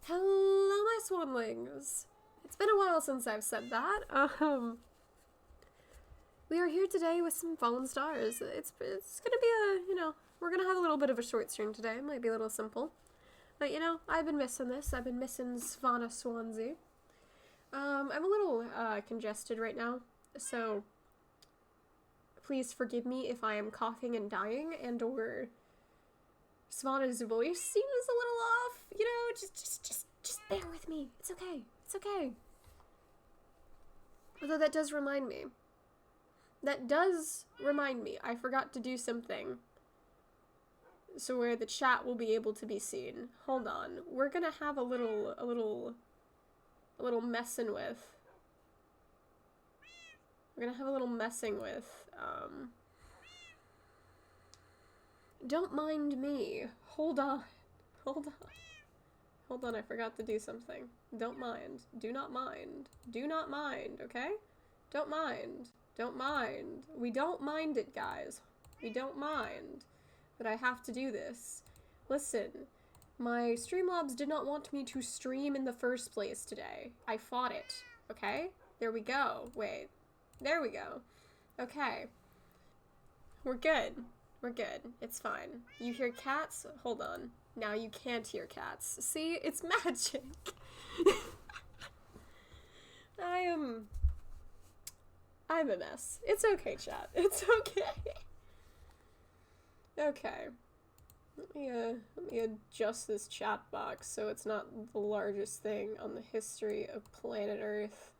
Hello, my swanlings. It's been a while since I've said that. We are here today with some fallen stars. It's gonna be we're gonna have a little bit of a short stream today. It might be a little simple. But I've been missing this. I've been missing Svana Swansea. I'm a little congested right now, so please forgive me if I am coughing and dying and or Svana's voice seems a little off. Just bear with me. It's okay. It's okay. Although that does remind me. I forgot to do something. So where the chat will be able to be seen. Hold on. We're gonna have a little messing with. We're gonna have a little messing with, don't mind me. Hold on. Hold on, I forgot to do something. Don't mind. Do not mind. Do not mind, okay? Don't mind. Don't mind. We don't mind it, guys. We don't mind. But I have to do this. Listen, my Streamlabs did not want me to stream in the first place today. I fought it, okay? There we go. Wait. There we go. Okay. We're good. We're good. It's fine. You hear cats? Hold on. Now you can't hear cats. See? It's magic. I'm a mess. It's okay, chat. It's okay. Okay. Let me adjust this chat box so it's not the largest thing on the history of planet Earth.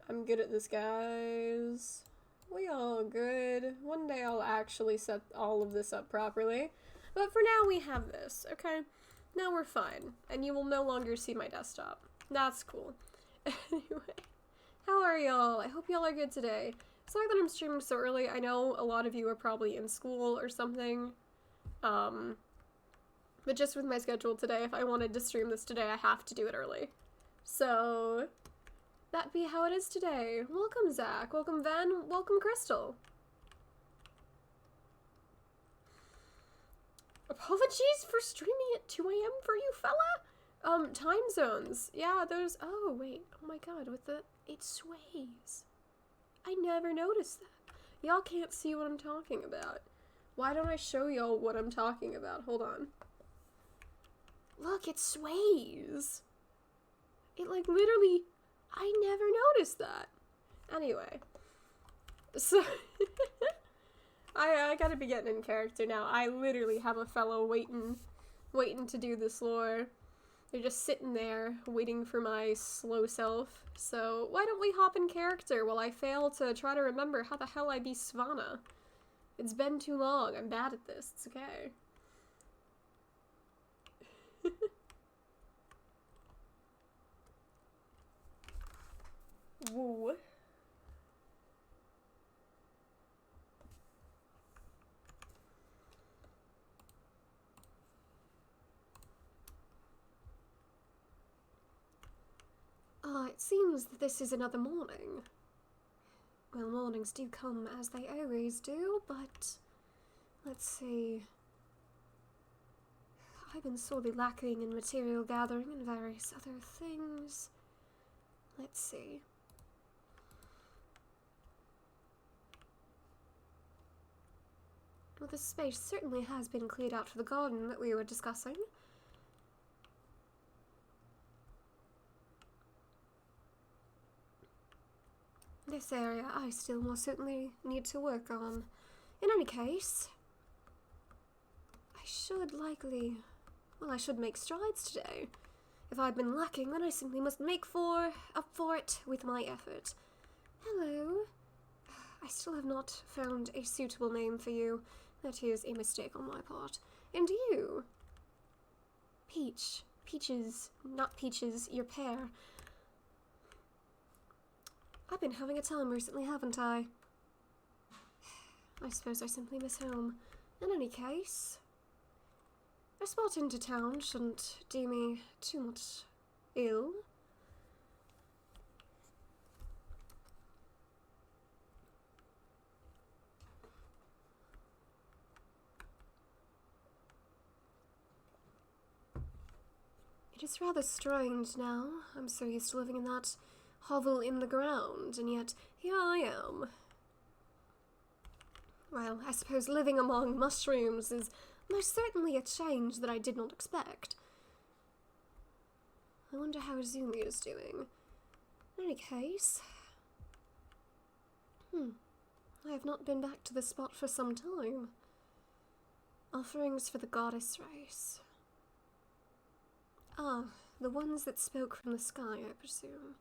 I'm good at this, guys. We all good. One day I'll actually set all of this up properly. But for now we have this, okay? Now we're fine. And you will no longer see my desktop. That's cool. Anyway, how are y'all? I hope y'all are good today. Sorry that I'm streaming so early. I know a lot of you are probably in school or something. But just with my schedule today, if I wanted to stream this today, I have to do it early. So that be how it is today. Welcome, Zach. Welcome, Van. Welcome, Crystal. Apologies for streaming at 2 AM for you, fella. Time zones. Yeah, those. Oh, wait. Oh my god, it sways. I never noticed that. Y'all can't see what I'm talking about. Why don't I show y'all what I'm talking about? Hold on. Look, it sways. It, like, literally... I never noticed that. Anyway. So... I gotta be getting in character now. I literally have a fellow waiting to do this lore. They're just sitting there, waiting for my slow self. So, why don't we hop in character while I fail to try to remember how the hell I be Svana? It's been too long. I'm bad at this. It's okay. Woo. It seems that this is another morning. Well, mornings do come as they always do, but let's see. I've been sorely lacking in material gathering and various other things. Let's see. Well, this space certainly has been cleared out for the garden that we were discussing. This area I still most certainly need to work on. In any case, I should make strides today. If I've been lacking, then I simply must make up for it with my effort. Hello. I still have not found a suitable name for you. That is a mistake on my part. And you? Peach. Peaches. Not peaches, your pear. I've been having a time recently, haven't I? I suppose I simply miss home. In any case, a spot into town shouldn't do me too much ill. It is rather strange now. I'm so used to living in that hovel in the ground, and yet here I am. Well, I suppose living among mushrooms is most certainly a change that I did not expect. I wonder how Azumi is doing. In any case... I have not been back to the spot for some time. Offerings for the goddess race. Ah, the ones that spoke from the sky, I presume.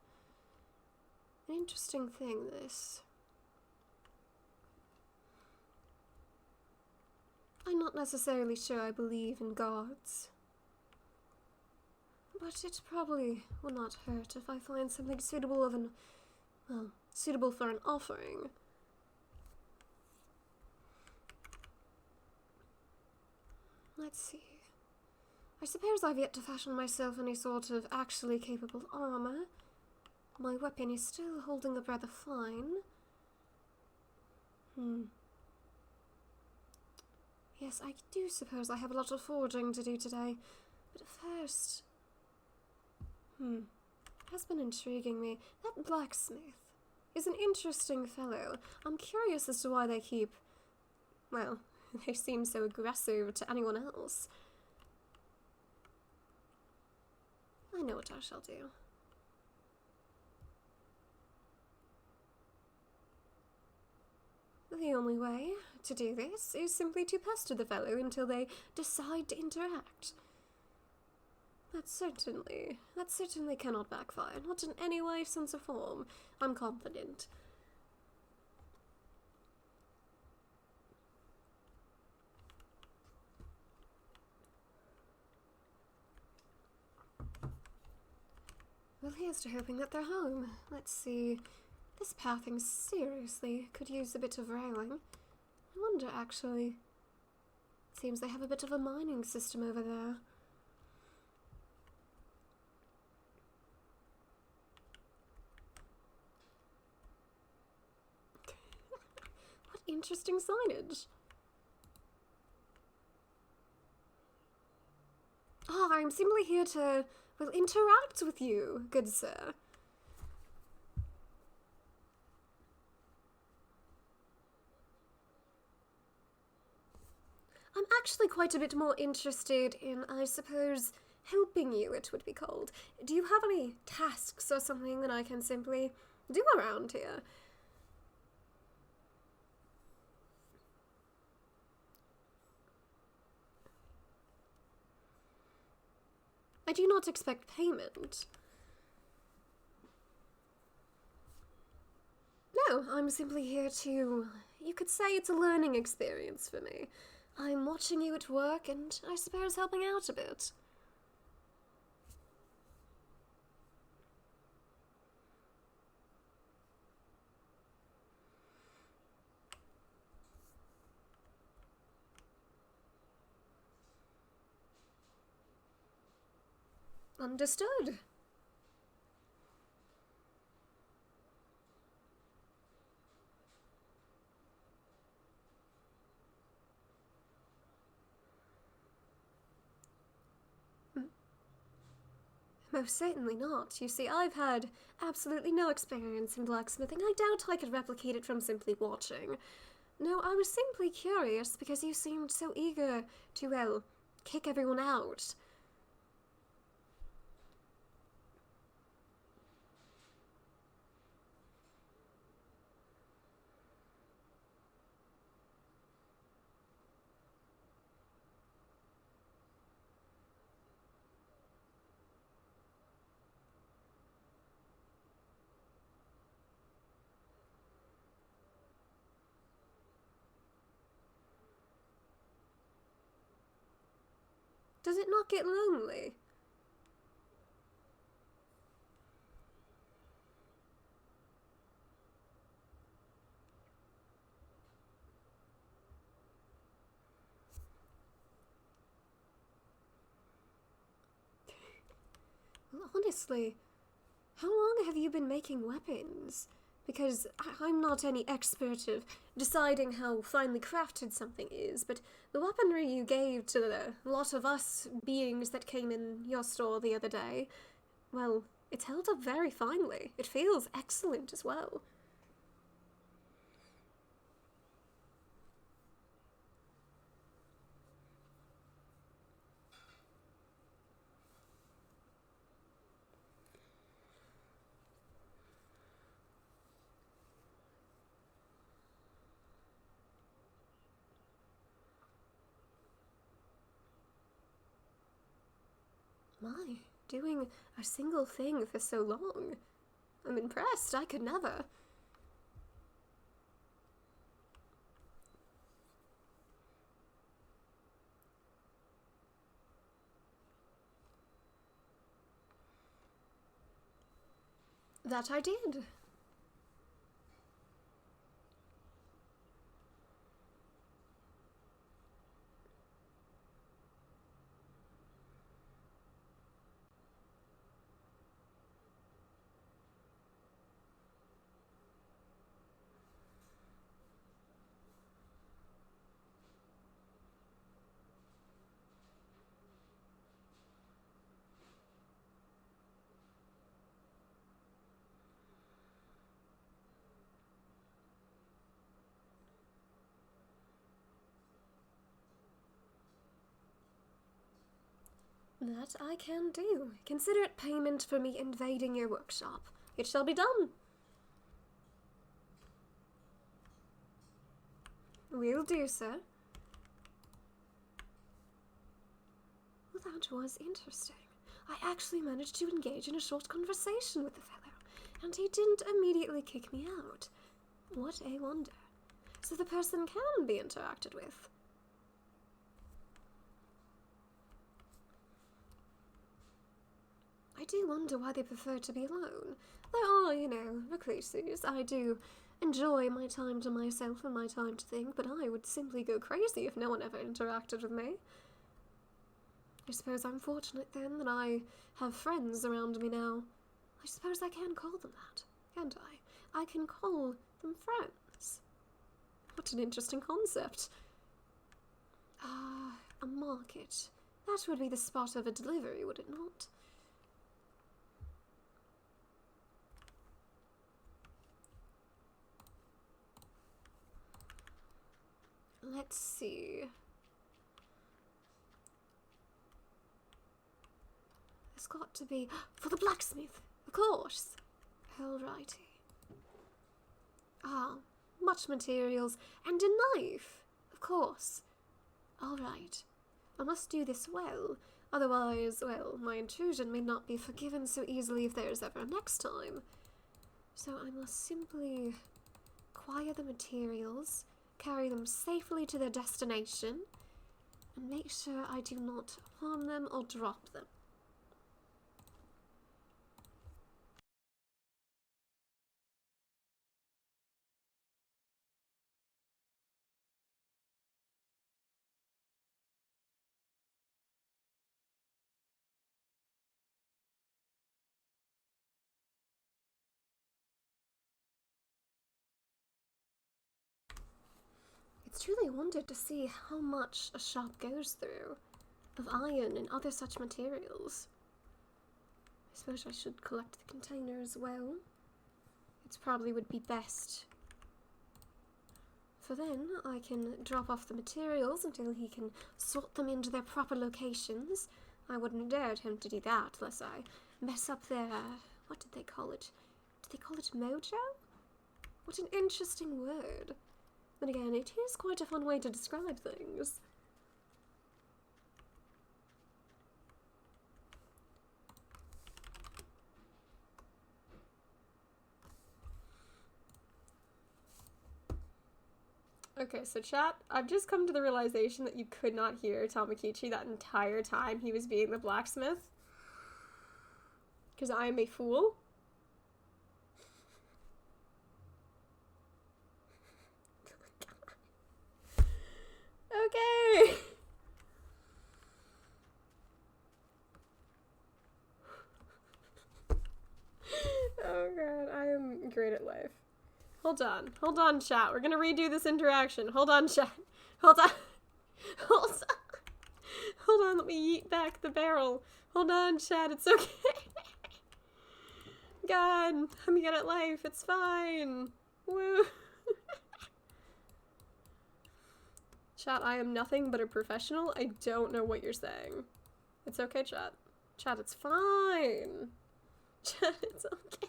An interesting thing, this. I'm not necessarily sure I believe in gods. But it probably will not hurt if I find something suitable suitable for an offering. Let's see. I suppose I've yet to fashion myself any sort of actually capable armor. My weapon is still holding up rather fine. Yes, I do suppose I have a lot of forging to do today. But first... It has been intriguing me. That blacksmith is an interesting fellow. I'm curious as to why they keep... well, they seem so aggressive to anyone else. I know what I shall do. The only way to do this is simply to pester the fellow until they decide to interact. That certainly cannot backfire, not in any way, sense, or form. I'm confident. Well, here's to hoping that they're home. Let's see. This pathing seriously could use a bit of railing. I wonder, actually. Seems they have a bit of a mining system over there. What interesting signage. Oh, I'm simply here to, well, interact with you, good sir. I'm actually quite a bit more interested in, I suppose, helping you, it would be called. Do you have any tasks or something that I can simply do around here? I do not expect payment. No, I'm simply here to... you could say it's a learning experience for me. I'm watching you at work and I suppose helping out a bit. Understood. Most certainly not. You see, I've had absolutely no experience in blacksmithing. I doubt I could replicate it from simply watching. No, I was simply curious because you seemed so eager to, well, kick everyone out. Does it not get lonely? Well, honestly, how long have you been making weapons? because I'm not any expert of deciding how finely crafted something is, but the weaponry you gave to the lot of us beings that came in your store the other day, well, it's held up very finely. It feels excellent as well. My, doing a single thing for so long. I'm impressed. I could never. That I did. That I can do. Consider it payment for me invading your workshop. It shall be done. Will do, sir. Well, that was interesting. I actually managed to engage in a short conversation with the fellow, and he didn't immediately kick me out. What a wonder. So the person can be interacted with. I do wonder why they prefer to be alone. There are, recluses. I do enjoy my time to myself and my time to think, but I would simply go crazy if no one ever interacted with me. I suppose I'm fortunate, then, that I have friends around me now. I suppose I can call them that, can't I? I can call them friends. What an interesting concept. A market. That would be the spot of a delivery, would it not? Let's see. There's got to be... For the blacksmith, of course. Alrighty. Much materials, and a knife, of course. Alright. I must do this well, otherwise, well, my intrusion may not be forgiven so easily if there is ever a next time. So I must simply acquire the materials, carry them safely to their destination, and make sure I do not harm them or drop them. It's truly a wonder to see how much a shop goes through of iron and other such materials. I suppose I should collect the container as well. It probably would be best. For then, I can drop off the materials until he can sort them into their proper locations. I wouldn't dare attempt to do that unless I mess up their... what did they call it? Did they call it mojo? What an interesting word. Then again, it is quite a fun way to describe things. Okay, so chat, I've just come to the realization that you could not hear Tamakichi that entire time he was being the blacksmith. Because I am a fool. Okay. Oh god, I am great at life. Hold on, chat. We're gonna redo this interaction. Hold on, chat. Hold on. Hold on, let me yeet back the barrel. Hold on, chat, it's okay. God, I'm good at life, it's fine. Woo. Chat, I am nothing but a professional. I don't know what you're saying. It's okay, chat. Chat, it's fine. Chat, it's okay.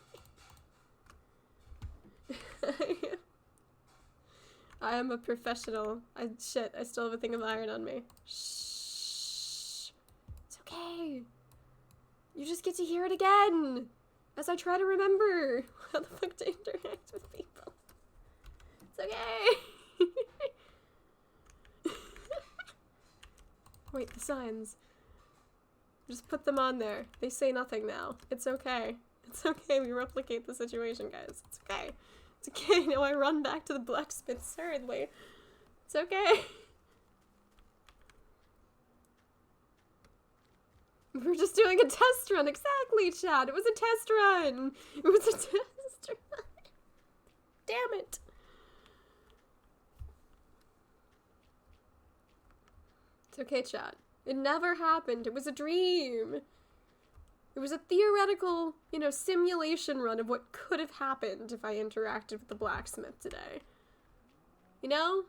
I am a professional. Shit, I still have a thing of iron on me. Shh. It's okay. You just get to hear it again as I try to remember how the fuck to interact with people. It's okay. Wait, the signs. Just put them on there. They say nothing now. It's okay. It's okay. We replicate the situation, guys. It's okay. It's okay. Now I run back to the blacksmith hurriedly. It's okay. We're just doing a test run. Exactly, Chad. It was a test run. It was a test run. Damn it. It's okay, Chad. It never happened. It was a dream. It was a theoretical, simulation run of what could have happened if I interacted with the blacksmith today. You know?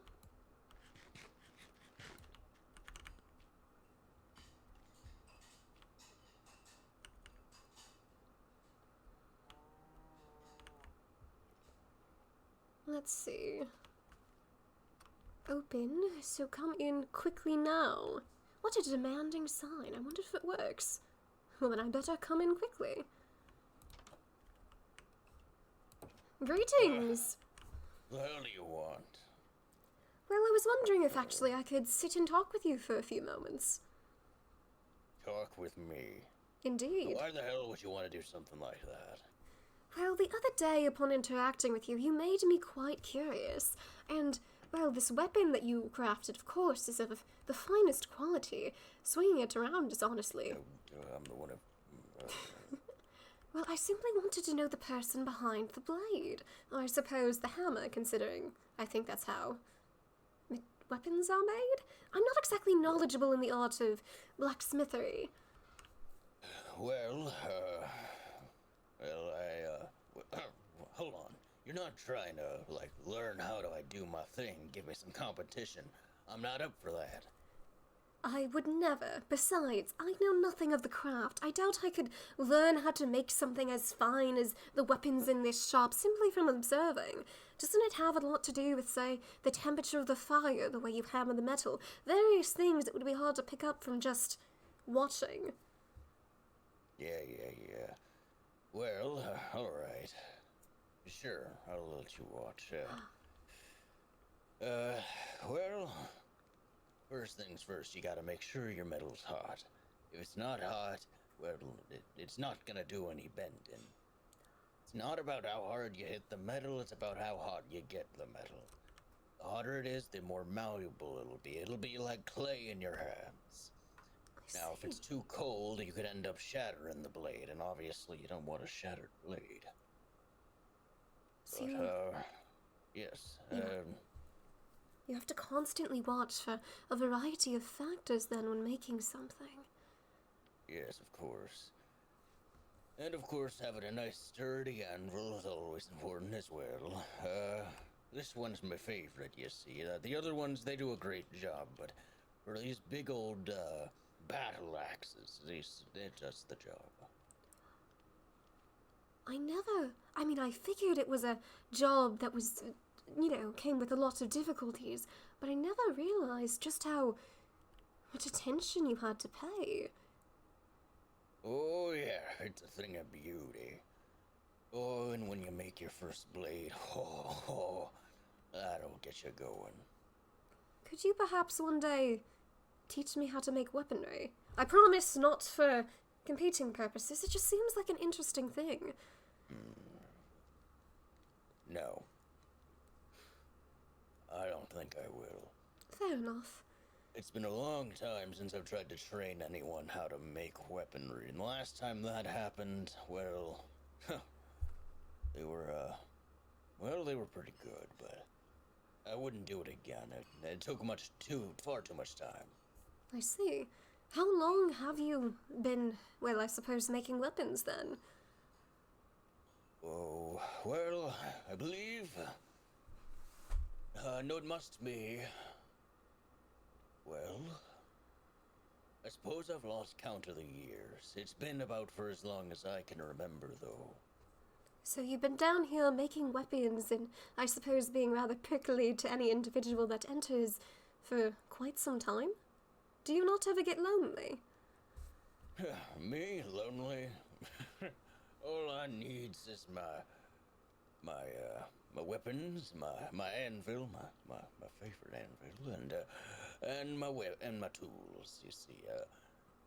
Let's see. Open, so come in quickly now. What a demanding sign. I wonder if it works. Well, then I better come in quickly. Greetings! What the hell do you want? Well, I was wondering if actually I could sit and talk with you for a few moments. Talk with me? Indeed. Why the hell would you want to do something like that? Well, the other day upon interacting with you, you made me quite curious. And, well, this weapon that you crafted, of course, is of the finest quality. Swinging it around is honestly... I'm the one who... Well, I simply wanted to know the person behind the blade. Or I suppose the hammer, considering I think that's how weapons are made. I'm not exactly knowledgeable in the art of blacksmithery. Well, hold on. You're not trying to, learn how do I do my thing, give me some competition. I'm not up for that. I would never. Besides, I know nothing of the craft. I doubt I could learn how to make something as fine as the weapons in this shop simply from observing. Doesn't it have a lot to do with, say, the temperature of the fire, the way you hammer the metal? Various things that would be hard to pick up from just watching. Yeah. Well, alright. Sure, I'll let you watch. Well... First things first, you gotta make sure your metal's hot. If it's not hot, well, it's not gonna do any bending. It's not about how hard you hit the metal, it's about how hot you get the metal. The hotter it is, the more malleable it'll be. It'll be like clay in your hands. Now, if it's too cold, you could end up shattering the blade, and obviously you don't want a shattered blade. But, yes, You have to constantly watch for a variety of factors then when making something. Yes, of course. And of course, having a nice sturdy anvil is always important as well. This one's my favorite, you see. The other ones, they do a great job, but for these big old, battle axes, they're just the job. I figured it was a job that was... came with a lot of difficulties, but I never realized just how much attention you had to pay. Oh yeah, it's a thing of beauty. Oh, and when you make your first blade, that'll get you going. Could you perhaps one day teach me how to make weaponry? I promise not for competing purposes, it just seems like an interesting thing. No. I don't think I will. Fair enough. It's been a long time since I've tried to train anyone how to make weaponry, and the last time that happened, well, they they were pretty good, but I wouldn't do it again. It took far too much time. I see. How long have you been, well, I suppose, making weapons then? Oh, well, I believe... no, it must be... Well... I suppose I've lost count of the years. It's been about for as long as I can remember, though. So you've been down here making weapons and I suppose being rather prickly to any individual that enters for quite some time? Do you not ever get lonely? Me? Lonely? All I need is my weapons, my anvil, my favorite anvil, and my tools. You see,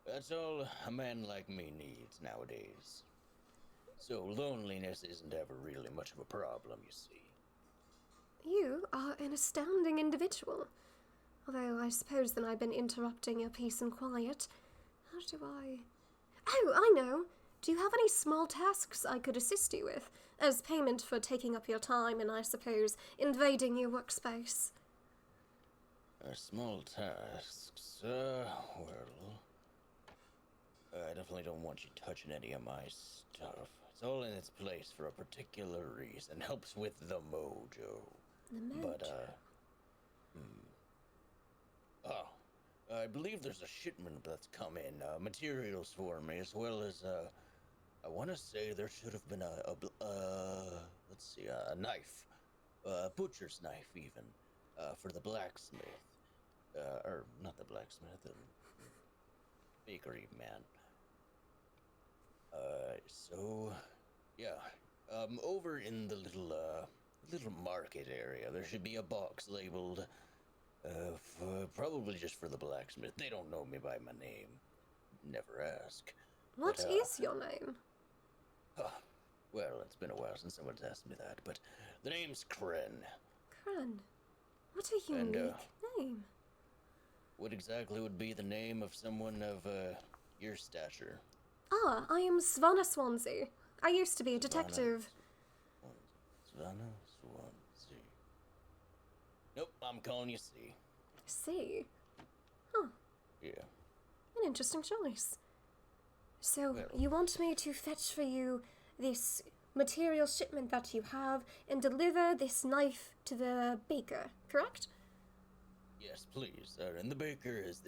that's all a man like me needs nowadays. So loneliness isn't ever really much of a problem, you see. You are an astounding individual. Although I suppose then I've been interrupting your peace and quiet. How do I... Oh, I know! Do you have any small tasks I could assist you with, as payment for taking up your time and, I suppose, invading your workspace? Small tasks, well... I definitely don't want you touching any of my stuff. It's all in its place for a particular reason. Helps with the mojo. The mojo? But, I believe there's a shipment that's come in, materials for me, as well as, I want to say there should have been a knife. A butcher's knife, even, for the blacksmith. Or, not the blacksmith, the bakery man. So, yeah, over in the little market area, there should be a box labeled, probably just for the blacksmith. They don't know me by my name. Never ask. What is your name? Well, it's been a while since someone's asked me that, but the name's Kren. Kren? What a unique name. What exactly would be the name of someone of, your stature? Ah, I am Svana Swansea. I used to be a detective. Svana Swansea. Nope, I'm calling you C. C? Huh. Yeah. An interesting choice. So, you want me to fetch for you this material shipment that you have and deliver this knife to the baker, correct? Yes, please. And the baker is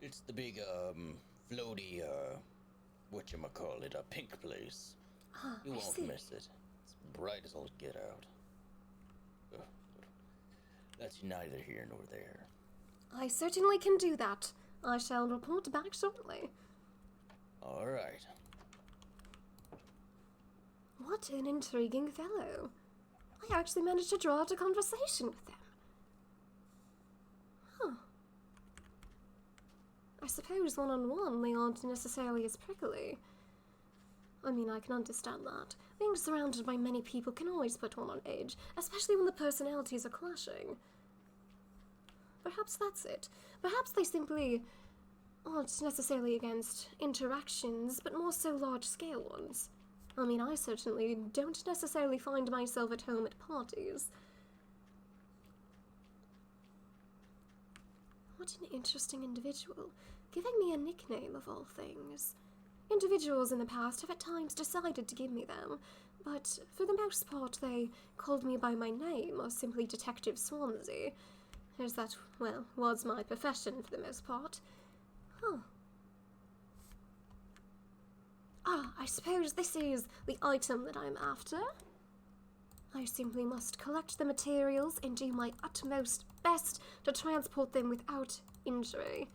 it's the big, floaty, whatchamacallit, a pink place. Ah, You I won't see. miss it. It's bright as all get out. That's neither here nor there. I certainly can do that. I shall report back shortly. All right. What an intriguing fellow. I actually managed to draw out a conversation with him. Huh. I suppose one-on-one they aren't necessarily as prickly. I mean, I can understand that. Being surrounded by many people can always put one on edge, especially when the personalities are clashing. Perhaps that's it. Perhaps they simply aren't necessarily against interactions, but more so large-scale ones. I mean, I certainly don't necessarily find myself at home at parties. What an interesting individual, giving me a nickname of all things. Individuals in the past have at times decided to give me them, but for the most part they called me by my name, or simply Detective Swansea, as that, well, was my profession for the most part. Huh. Ah, I suppose this is the item that I'm after. I simply must collect the materials and do my utmost best to transport them without injury.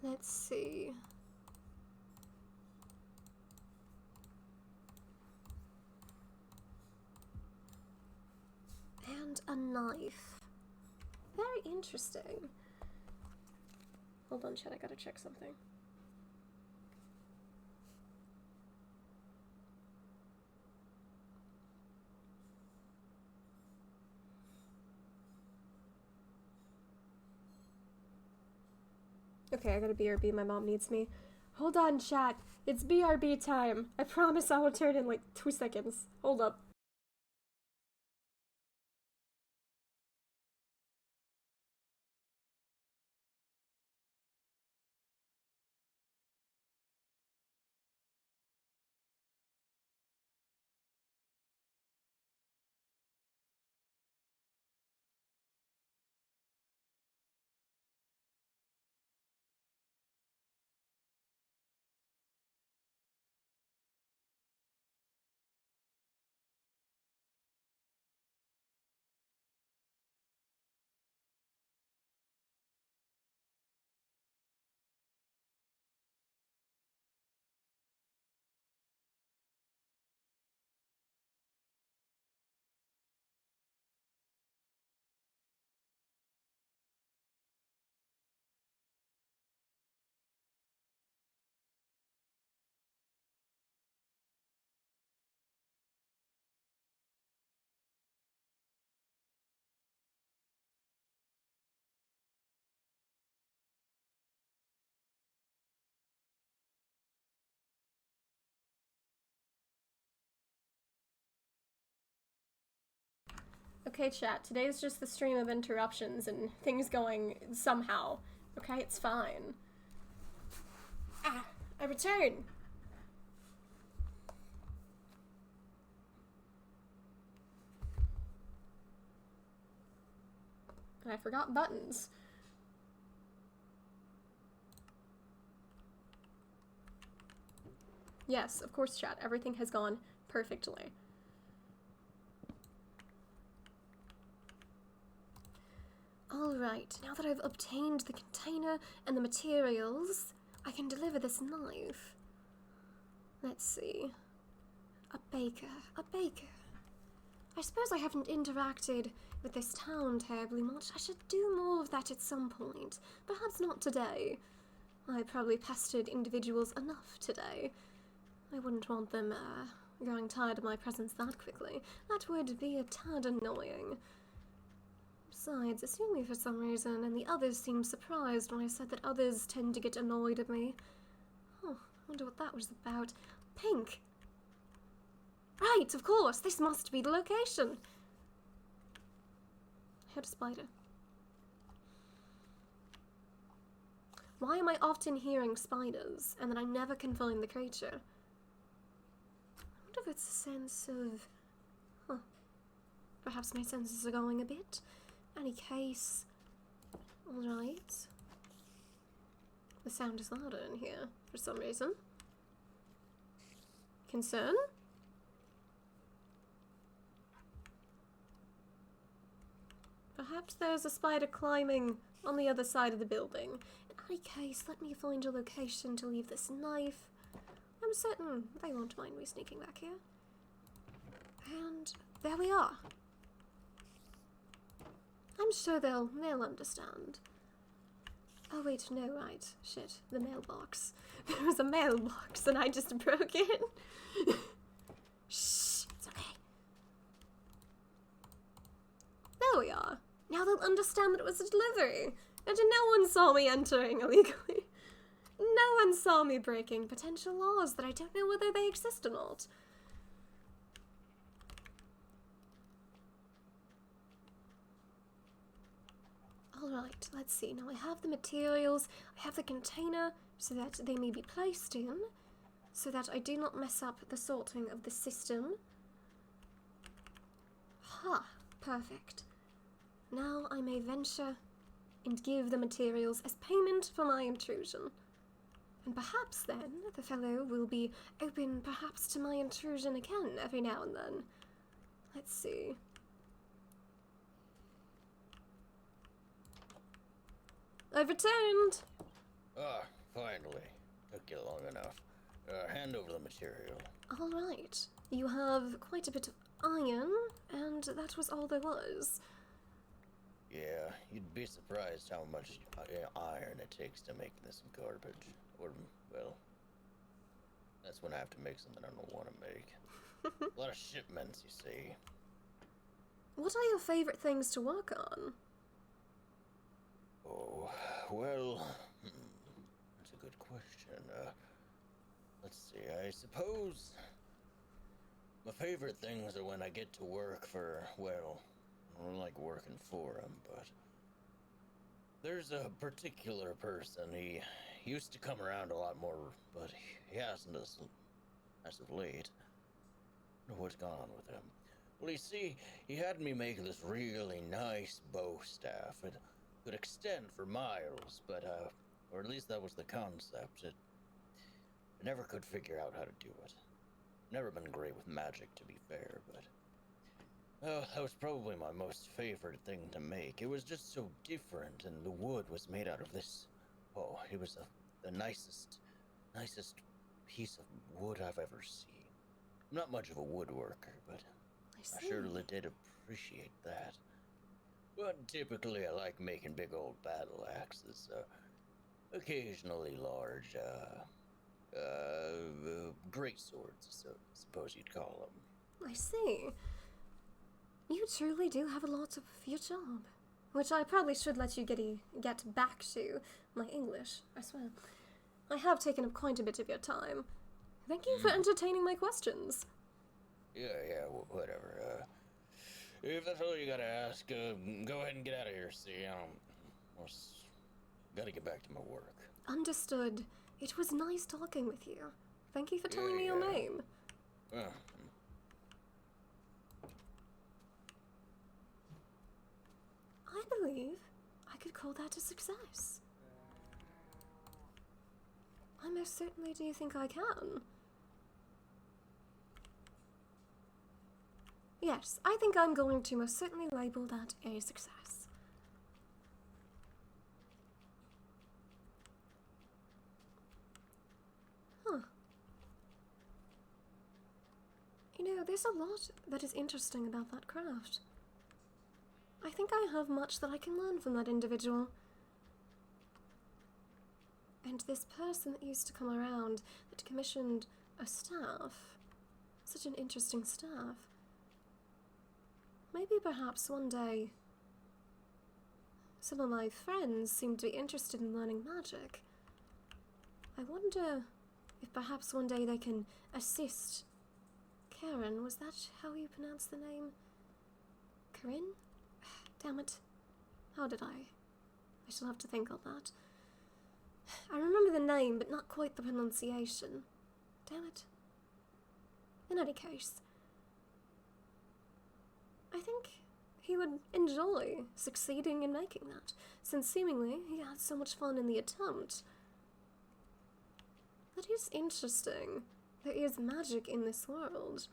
Let's see. And a knife. Very interesting. Hold on, Chad, I gotta check something. Okay, I gotta BRB, my mom needs me. Hold on, chat. It's BRB time. I promise I will turn in like 2 seconds. Hold up. Okay, chat, today is just the stream of interruptions and things going somehow. Okay, it's fine. Ah, I return! And I forgot buttons. Yes, of course, chat, everything has gone perfectly. Alright, now that I've obtained the container and the materials, I can deliver this knife. Let's see. A baker. A baker. I suppose I haven't interacted with this town terribly much. I should do more of that at some point. Perhaps not today. I probably pestered individuals enough today. I wouldn't want them, growing tired of my presence that quickly. That would be a tad annoying. Besides, it suited me for some reason, and the others seemed surprised when I said that others tend to get annoyed at me. Oh, I wonder what that was about. Pink! Right, of course, this must be the location. I heard a spider. Why am I often hearing spiders, and then I never can find the creature? I wonder if it's a sense of... Huh. Perhaps my senses are going a bit. Any case, alright. The sound is louder in here for some reason. Concern? Perhaps there's a spider climbing on the other side of the building. In any case, let me find a location to leave this knife. I'm certain they won't mind me sneaking back here. And there we are. I'm sure they'll understand. Oh wait, no, right. Shit, the mailbox. There was a mailbox and I just broke it. Shh, it's okay. There we are. Now they'll understand that it was a delivery. And no one saw me entering illegally. No one saw me breaking potential laws that I don't know whether they exist or not. Alright, let's see. Now I have the materials, I have the container so that they may be placed in, so that I do not mess up the sorting of the system. Ha! Perfect. Now I may venture and give the materials as payment for my intrusion. And perhaps then the fellow will be open perhaps to my intrusion again every now and then. Let's see. I've returned! Ah, finally. Took you long enough. Hand over the material. Alright. You have quite a bit of iron, and that was all there was. Yeah, you'd be surprised how much iron it takes to make this garbage. Or, well, that's when I have to make something I don't want to make. A lot of shipments, you see. What are your favorite things to work on? Oh, well, that's a good question. let's see, I suppose my favorite things are when I get to work for, well, I don't like working for him, but there's a particular person. He used to come around a lot more, but he hasn't as of late. I don't know what's gone on with him. Well, you see, he had me make this really nice bow staff. It could extend for miles, but, or at least that was the concept. I never could figure out how to do it. Never been great with magic, to be fair, but that was probably my most favorite thing to make. It was just so different, and the wood was made out of this. Oh, it was the nicest piece of wood I've ever seen. I'm not much of a woodworker, but I surely did appreciate that. But typically I like making big old battle axes, occasionally large, great swords, so suppose you'd call them. I see. You truly do have a lot of your job, which I probably should let you get back to. My English, I swear. I have taken up quite a bit of your time. Thank you for entertaining my questions. Yeah, whatever. If that's all you gotta ask, go ahead and get out of here, see? Gotta get back to my work. Understood. It was nice talking with you. Thank you for telling me your name. I believe I could call that a success. I most certainly do think I can. Yes, I think I'm going to most certainly label that a success. Huh. You know, there's a lot that is interesting about that craft. I think I have much that I can learn from that individual. And this person that used to come around that commissioned a staff, such an interesting staff. Maybe perhaps one day some of my friends seem to be interested in learning magic. I wonder if perhaps one day they can assist Karen. Was that how you pronounce the name? Corinne? Damn it. How did I shall have to think on that. I remember the name, but not quite the pronunciation. Damn it. In any case, I think he would enjoy succeeding in making that, since seemingly he had so much fun in the attempt. That is interesting. There is magic in this world.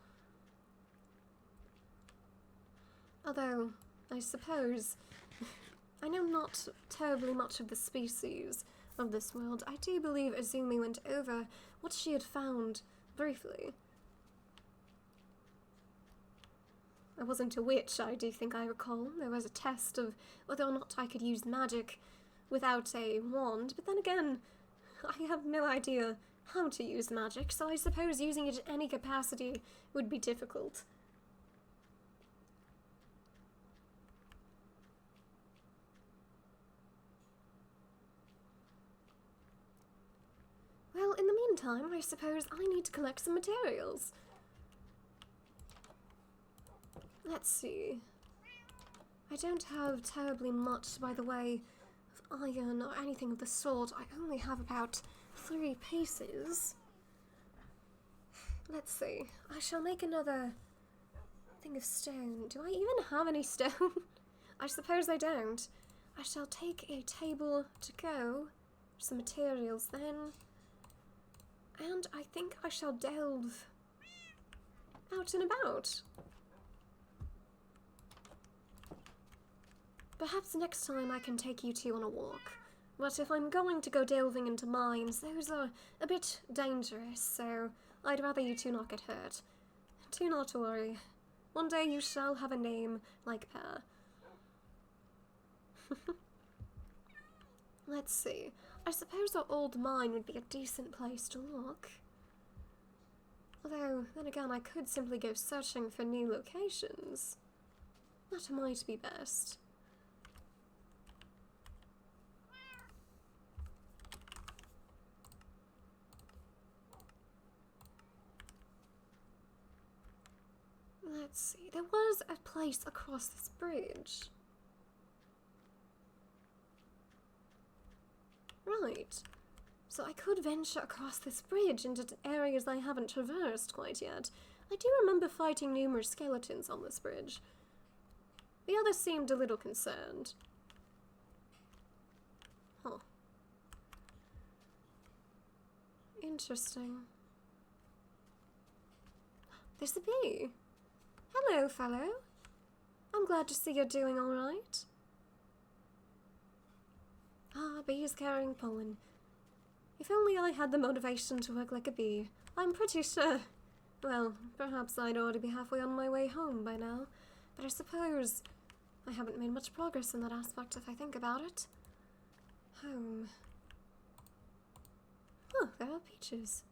Although, I suppose, I know not terribly much of the species of this world. I do believe Azumi went over what she had found briefly. I wasn't a witch, I do think I recall. There was a test of whether or not I could use magic without a wand, but then again, I have no idea how to use magic, so I suppose using it in any capacity would be difficult. Well, in the meantime, I suppose I need to collect some materials. Let's see. I don't have terribly much by the way of iron or anything of the sort. I only have about 3 pieces. Let's see. I shall make another thing of stone. Do I even have any stone? I suppose I don't. I shall take a table to go. Some materials then. And I think I shall delve out and about. Perhaps next time I can take you two on a walk. But if I'm going to go delving into mines, those are a bit dangerous, so I'd rather you two not get hurt. Do not worry. One day you shall have a name like Pear. Let's see. I suppose our old mine would be a decent place to look. Although, then again, I could simply go searching for new locations. That might be best. let's see. There was a place across this bridge. Right. So I could venture across this bridge into areas I haven't traversed quite yet. I do remember fighting numerous skeletons on this bridge. The others seemed a little concerned. Huh. Interesting. There's a bee. Hello, fellow. I'm glad to see you're doing all right. Ah, bees carrying pollen. If only I had the motivation to work like a bee. I'm pretty sure. Well, perhaps I'd already be halfway on my way home by now. But I suppose I haven't made much progress in that aspect if I think about it. Home. Oh, there are peaches.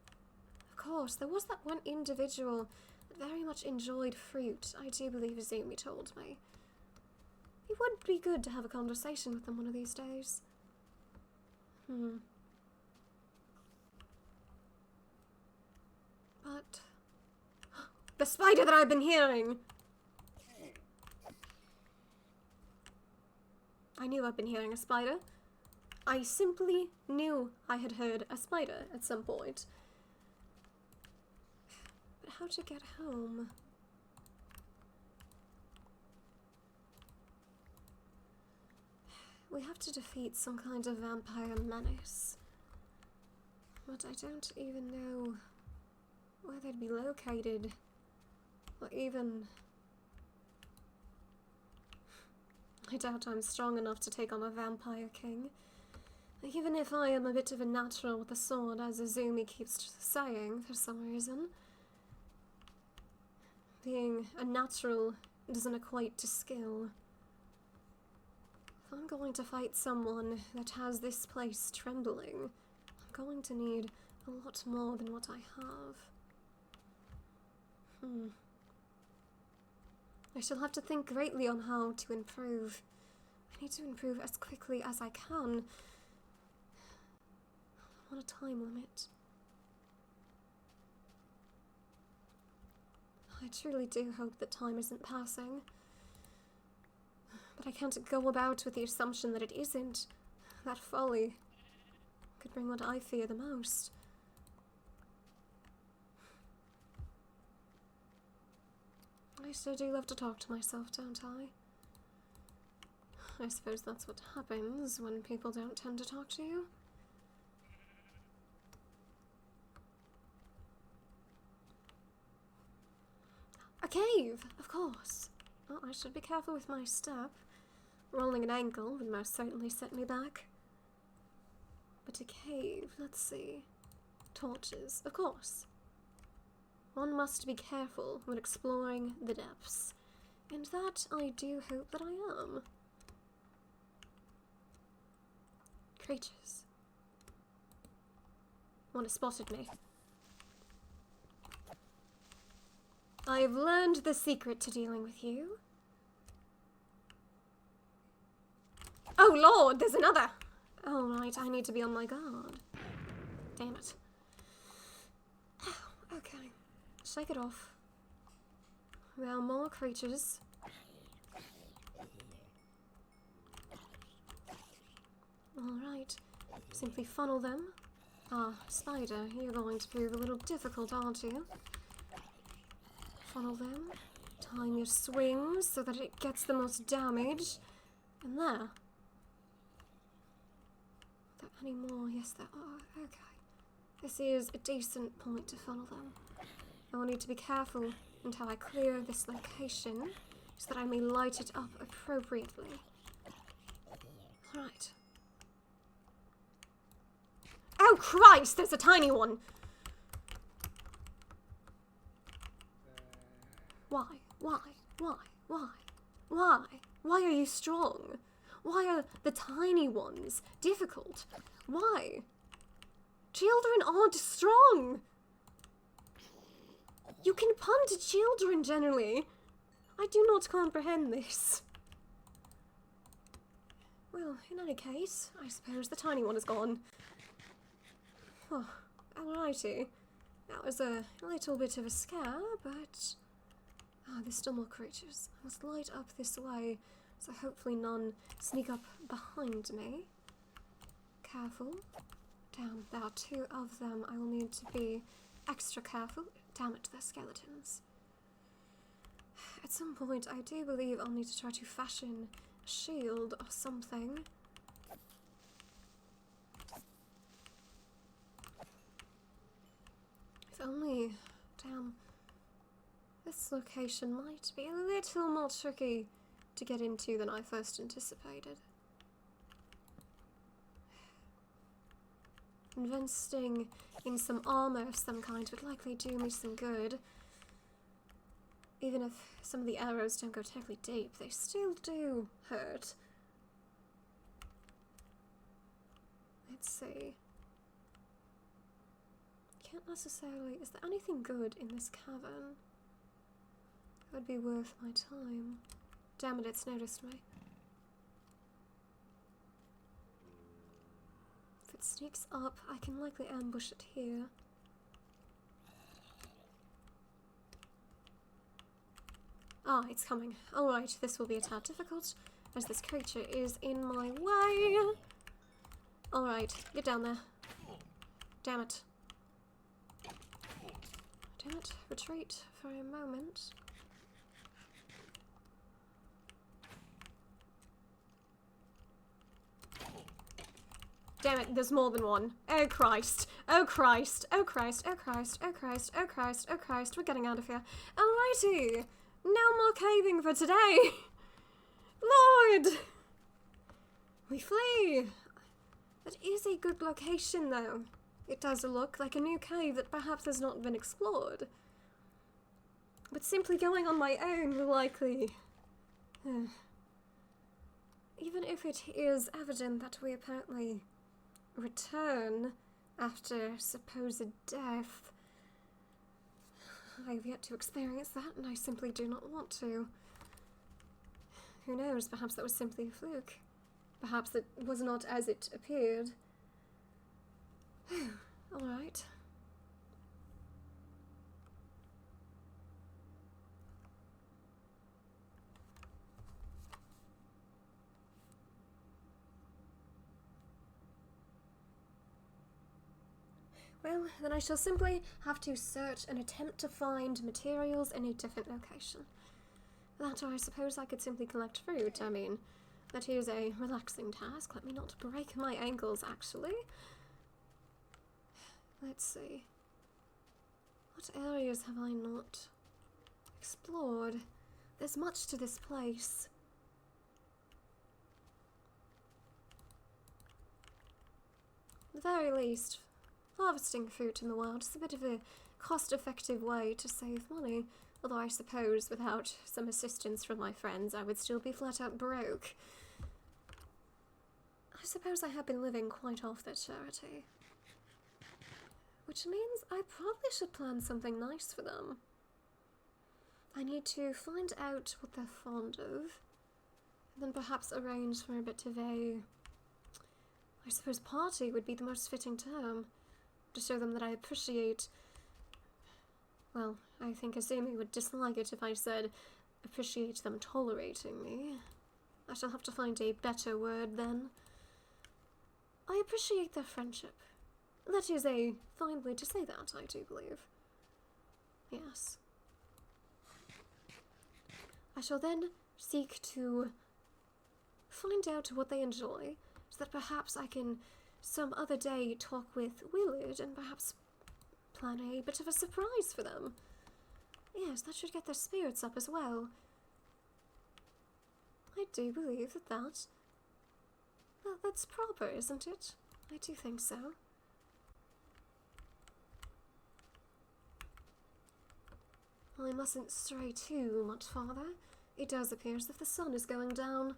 Of course, there was that one individual that very much enjoyed fruit, I do believe Izumi told me. It would be good to have a conversation with them one of these days. But... the spider that I've been hearing! I knew I'd been hearing a spider. I simply knew I had heard a spider at some point. But how to get home? We have to defeat some kind of vampire menace. But I don't even know where they'd be located. Or even... I doubt I'm strong enough to take on a vampire king. Even if I am a bit of a natural with a sword, as Izumi keeps saying for some reason. Being a natural doesn't equate to skill. If I'm going to fight someone that has this place trembling, I'm going to need a lot more than what I have. I shall have to think greatly on how to improve. I need to improve as quickly as I can. I'm on a time limit. I truly do hope that time isn't passing. But I can't go about with the assumption that it isn't. That folly could bring what I fear the most. I still do love to talk to myself, don't I? I suppose that's what happens when people don't tend to talk to you. A cave, of course. Oh, I should be careful with my step. Rolling an ankle would most certainly set me back. But a cave, let's see. Torches, of course. One must be careful when exploring the depths. And that I do hope that I am. Creatures. One has spotted me. I have learned the secret to dealing with you. Oh lord, there's another! Oh right, I need to be on my guard. Damn it. Okay, shake it off. There are more creatures. Alright, simply funnel them. Ah, spider, you're going to prove a little difficult, aren't you? Funnel them, time your swings so that it gets the most damage. And there. Are there any more? Yes, there are. Okay. This is a decent point to funnel them. I will need to be careful until I clear this location so that I may light it up appropriately. Right. Oh Christ, there's a tiny one! Why? Why? Why? Why? Why? Why are you strong? Why are the tiny ones difficult? Why? Children aren't strong! You can punt children generally. I do not comprehend this. Well, in any case, I suppose the tiny one is gone. Oh, alrighty. That was a little bit of a scare, but Ah, there's still more creatures. I must light up this way, so hopefully none sneak up behind me. Careful. Damn, there are 2 of them. I will need to be extra careful. Damn it, they're skeletons. At some point, I do believe I'll need to try to fashion a shield or something. If only... Damn. This location might be a little more tricky to get into than I first anticipated. Investing in some armor of some kind would likely do me some good. Even if some of the arrows don't go terribly deep, they still do hurt. Let's see. Can't necessarily... Is there anything good in this cavern that would be worth my time? Damn it, it's noticed me. If it sneaks up, I can likely ambush it here. Ah, it's coming. Alright, this will be a tad difficult, as this creature is in my way. Alright, get down there. Damn it. Damn it, retreat for a moment. Damn it, there's more than one. Oh Christ. Oh Christ. Oh Christ. Oh Christ. Oh Christ. Oh Christ. Oh Christ. We're getting out of here. Alrighty. No more caving for today. Lord. We flee. That is a good location though. It does look like a new cave that perhaps has not been explored. But simply going on my own will likely... Even if it is evident that we apparently return after supposed death, I have yet to experience that, and I simply do not want to. Who knows, perhaps that was simply a fluke. Perhaps it was not as it appeared. Alright. Well, then I shall simply have to search and attempt to find materials in a different location. That, or I suppose I could simply collect fruit. I mean, that is a relaxing task. Let me not break my ankles, actually. Let's see. What areas have I not explored? There's much to this place. At the very least, harvesting fruit in the wild is a bit of a cost-effective way to save money, although I suppose without some assistance from my friends I would still be flat out broke. I suppose I have been living quite off their charity. Which means I probably should plan something nice for them. I need to find out what they're fond of, and then perhaps arrange for a bit of a... I suppose party would be the most fitting term. To show them that I appreciate... Well, I think Azumi would dislike it if I said appreciate them tolerating me. I shall have to find a better word then. I appreciate their friendship. That is a fine way to say that, I do believe. Yes. I shall then seek to find out what they enjoy, so that perhaps I can some other day talk with Willard and perhaps plan a bit of a surprise for them. Yes, that should get their spirits up as well. I do believe that's proper, isn't it? I do think so. I mustn't stray too much farther. It does appear as if the sun is going down.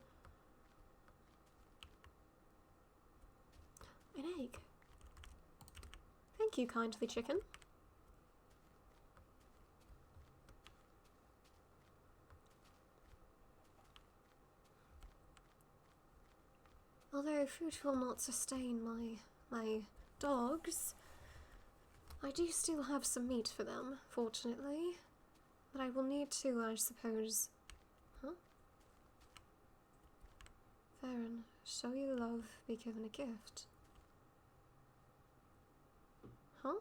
An egg. Thank you, kindly chicken. Although food will not sustain my dogs, I do still have some meat for them, fortunately. But I will need to, I suppose. Huh? Farron, show your love, be given a gift. Huh?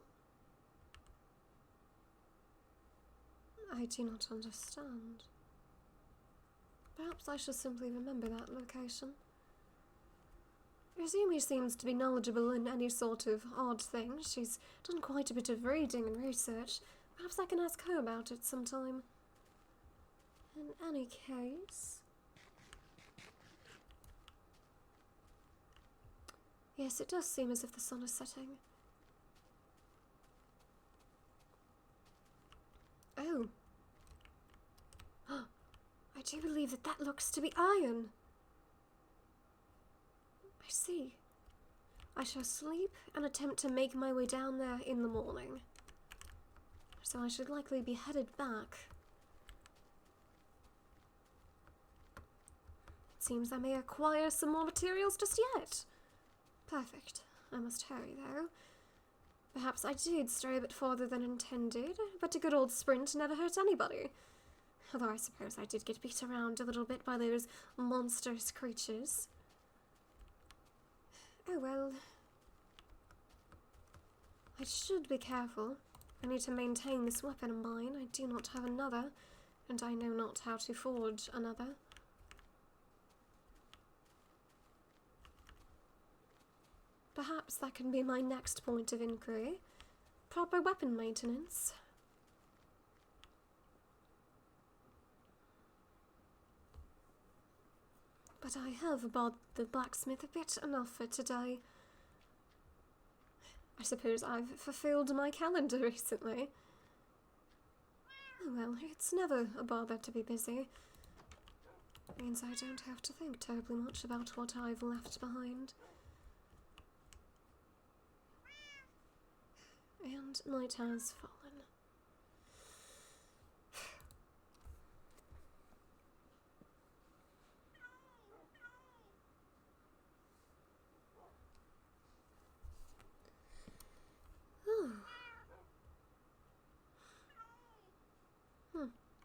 I do not understand. Perhaps I should simply remember that location. Izumi seems to be knowledgeable in any sort of odd thing. She's done quite a bit of reading and research. Perhaps I can ask her about it sometime. In any case... Yes, it does seem as if the sun is setting. Oh. I do believe that looks to be iron. I see. I shall sleep and attempt to make my way down there in the morning. So I should likely be headed back. It seems I may acquire some more materials just yet. Perfect. I must hurry, though. Perhaps I did stray a bit farther than intended, but a good old sprint never hurt anybody. Although I suppose I did get beat around a little bit by those monstrous creatures. Oh well. I should be careful. I need to maintain this weapon of mine. I do not have another, and I know not how to forge another. Perhaps that can be my next point of inquiry. Proper weapon maintenance. But I have bothered the blacksmith a bit enough for today. I suppose I've fulfilled my calendar recently. Oh well, it's never a bother to be busy. It means I don't have to think terribly much about what I've left behind. And night has fallen.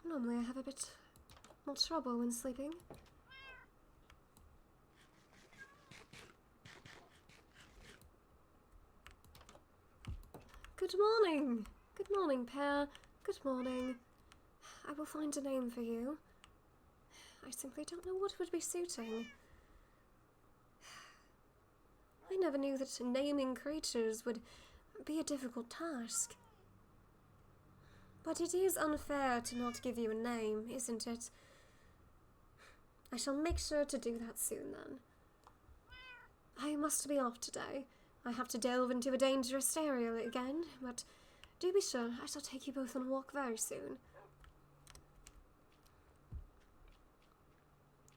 Normally I have a bit more trouble when sleeping. Good morning! Good morning, Pear. Good morning. I will find a name for you. I simply don't know what would be suiting. I never knew that naming creatures would be a difficult task. But it is unfair to not give you a name, isn't it? I shall make sure to do that soon, then. I must be off today. I have to delve into a dangerous area again, but do be sure I shall take you both on a walk very soon.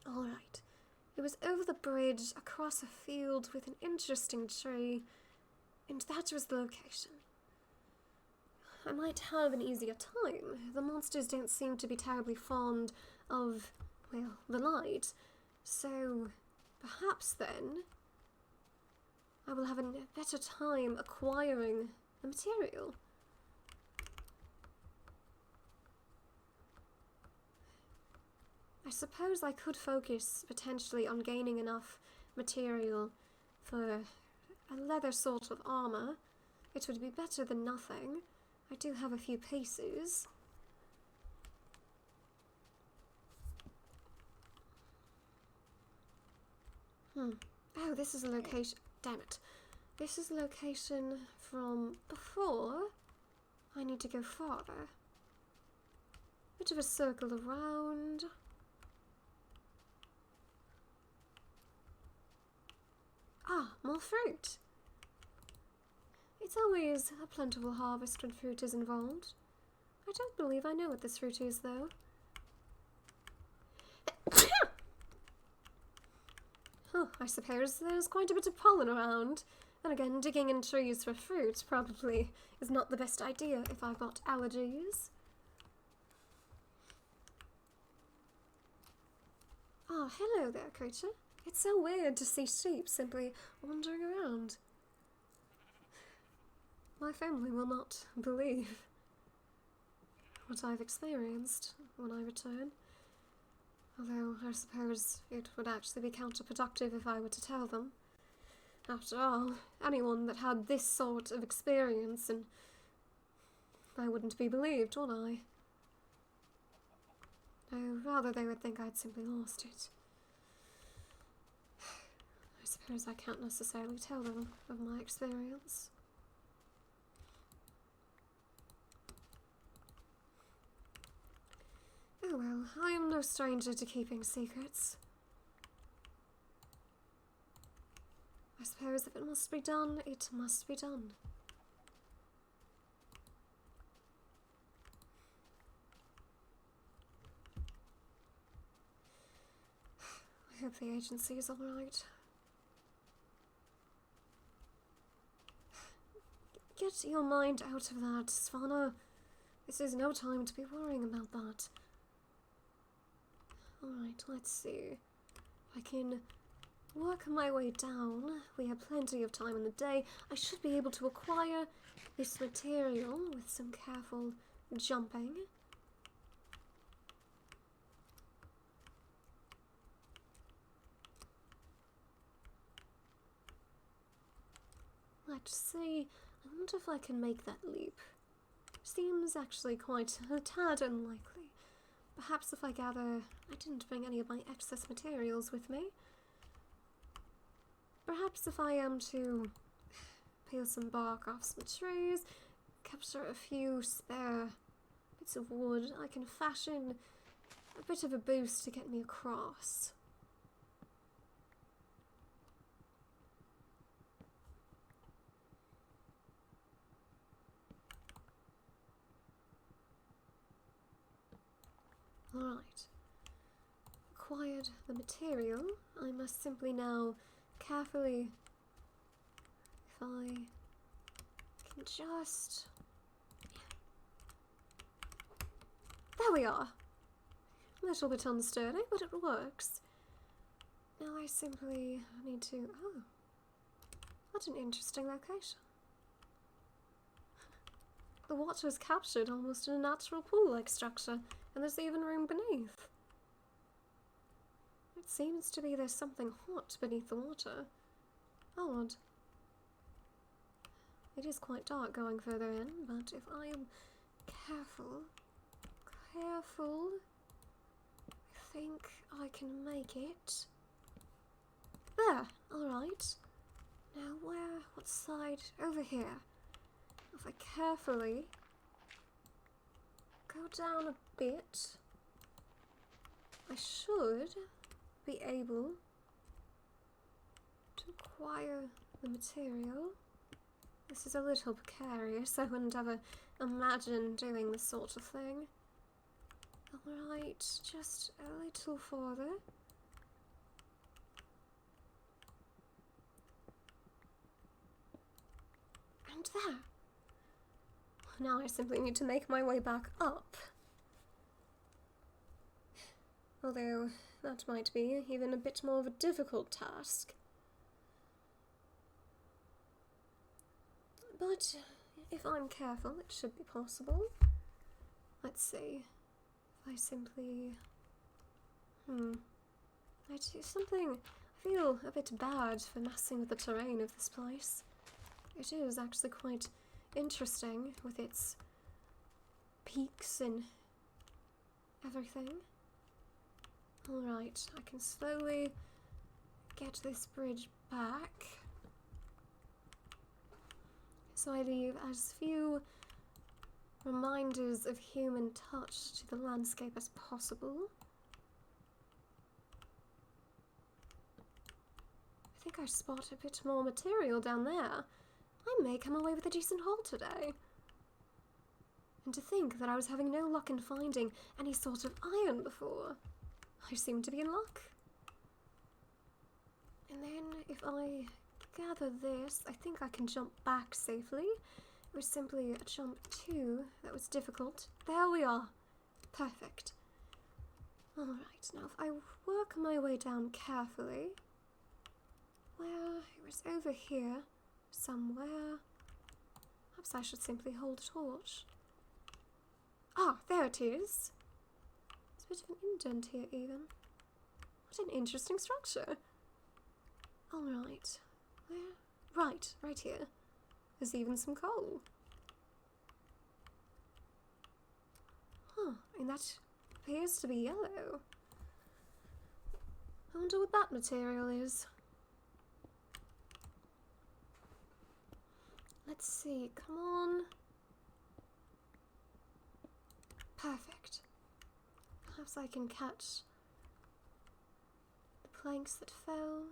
All right. It was over the bridge, across a field with an interesting tree, and that was the location. I might have an easier time. The monsters don't seem to be terribly fond of, well, the light. So, perhaps then, I will have a better time acquiring the material. I suppose I could focus potentially on gaining enough material for a leather sort of armor. It would be better than nothing. I do have a few pieces. Oh, this is a location. Damn it. This is a location from before. I need to go farther. Bit of a circle around. Ah, more fruit. It's always a plentiful harvest when fruit is involved. I don't believe I know what this fruit is, though. I suppose there's quite a bit of pollen around. And again, digging in trees for fruit probably is not the best idea if I've got allergies. Oh, hello there, creature. It's so weird to see sheep simply wandering around. My family will not believe. what I've experienced when I return. Although I suppose it would actually be counterproductive if I were to tell them. After all, anyone that had this sort of experience, and I wouldn't be believed, would I? No, rather they would think I'd simply lost it. I suppose I can't necessarily tell them of my experience. Oh well, I am no stranger to keeping secrets. I suppose if it must be done, it must be done. I hope the agency is alright. Get your mind out of that, Svana. This is no time to be worrying about that. Alright, let's see. I can work my way down. We have plenty of time in the day. I should be able to acquire this material with some careful jumping. Let's see. I wonder if I can make that leap. Seems actually quite a tad unlikely. Perhaps if I gather I didn't bring any of my excess materials with me. Perhaps if I am to peel some bark off some trees, capture a few spare bits of wood, I can fashion a bit of a boost to get me across. Alright. Acquired the material. I must simply now carefully, if I can just... There we are! A little bit unsteady, but it works. Now I simply need to... Oh, what an interesting location. The water is captured almost in a natural pool-like structure, and there's even room beneath. It seems to be there's something hot beneath the water. Odd. It is quite dark going further in, but if I am careful, I think I can make it. There! Alright. Now where? What side? Over here. If I carefully go down a bit, I should be able to acquire the material. This is a little precarious. I wouldn't ever imagine doing this sort of thing. Alright, just a little further. And there. Now I simply need to make my way back up. Although, that might be even a bit more of a difficult task. But, if I'm careful, it should be possible. Let's see. If I simply... I do something... I feel a bit bad for messing with the terrain of this place. It is actually quite interesting with its peaks and everything. Alright, I can slowly get this bridge back, so I leave as few reminders of human touch to the landscape as possible. I think I spot a bit more material down there. I may come away with a decent haul today. And to think that I was having no luck in finding any sort of iron before. I seem to be in luck. And then if I gather this, I think I can jump back safely. It was simply a jump 2 that was difficult. There we are. Perfect. Alright, now if I work my way down carefully, where it was over here somewhere. Perhaps I should simply hold a torch. Ah, there it is. There's a bit of an indent here even. What an interesting structure. Alright. Where? Right here. There's even some coal. Huh, and that appears to be yellow. I wonder what that material is. Let's see, come on. Perfect. Perhaps I can catch the planks that fell.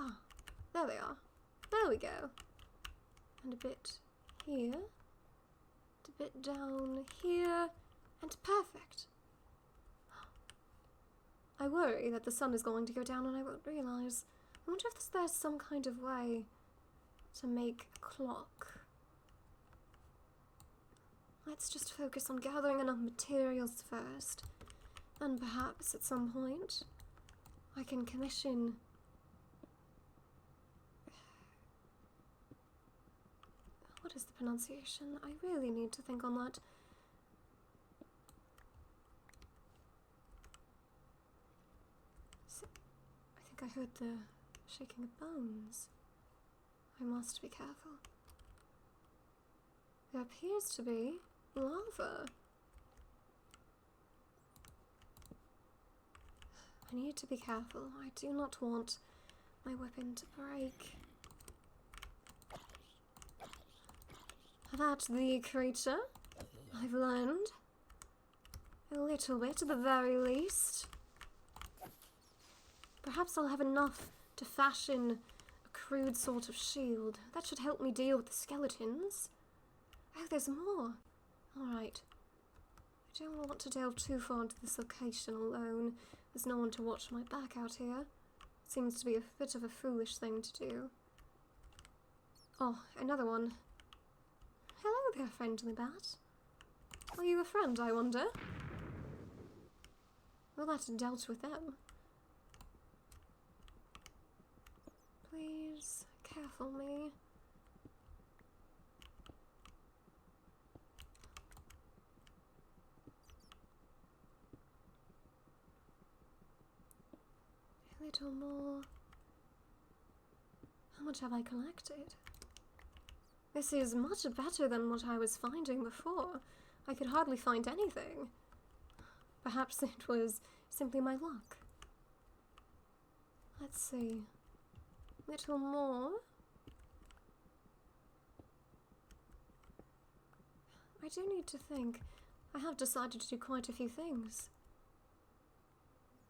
Ah, there they are. There we go. And a bit here. And a bit down here. And perfect. I worry that the sun is going to go down and I won't realise. I wonder if there's some kind of way to make a clock. Let's just focus on gathering enough materials first. And perhaps at some point I can commission what is the pronunciation? I really need to think on that. I think I heard the shaking of bones. I must be careful. There appears to be lava. I need to be careful. I do not want my weapon to break. That the creature, I've learned a little bit at the very least. Perhaps I'll have enough to fashion a crude sort of shield. That should help me deal with the skeletons. Oh, there's more. Alright. I don't want to delve too far into this location alone. There's no one to watch my back out here. Seems to be a bit of a foolish thing to do. Oh, another one. Hello there, friendly bat. Are you a friend, I wonder? Well, that dealt with them. Please, careful me. A little more. How much have I collected? This is much better than what I was finding before. I could hardly find anything. Perhaps it was simply my luck. Let's see. Little more. I do need to think. I have decided to do quite a few things.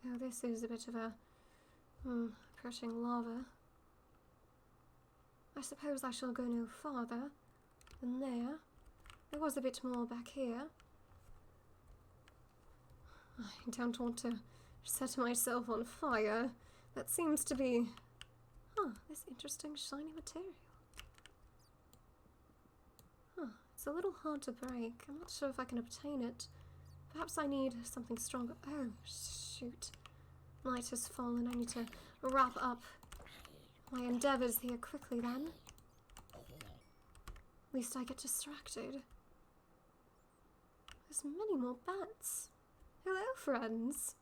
Oh, this is a bit of a approaching lava. I suppose I shall go no farther than there. There was a bit more back here. I don't want to set myself on fire. That seems to be... this interesting shiny material. It's a little hard to break. I'm not sure if I can obtain it. Perhaps I need something stronger. Oh, shoot. Night has fallen. I need to wrap up my endeavours here quickly then. At least I get distracted. There's many more bats. Hello, friends.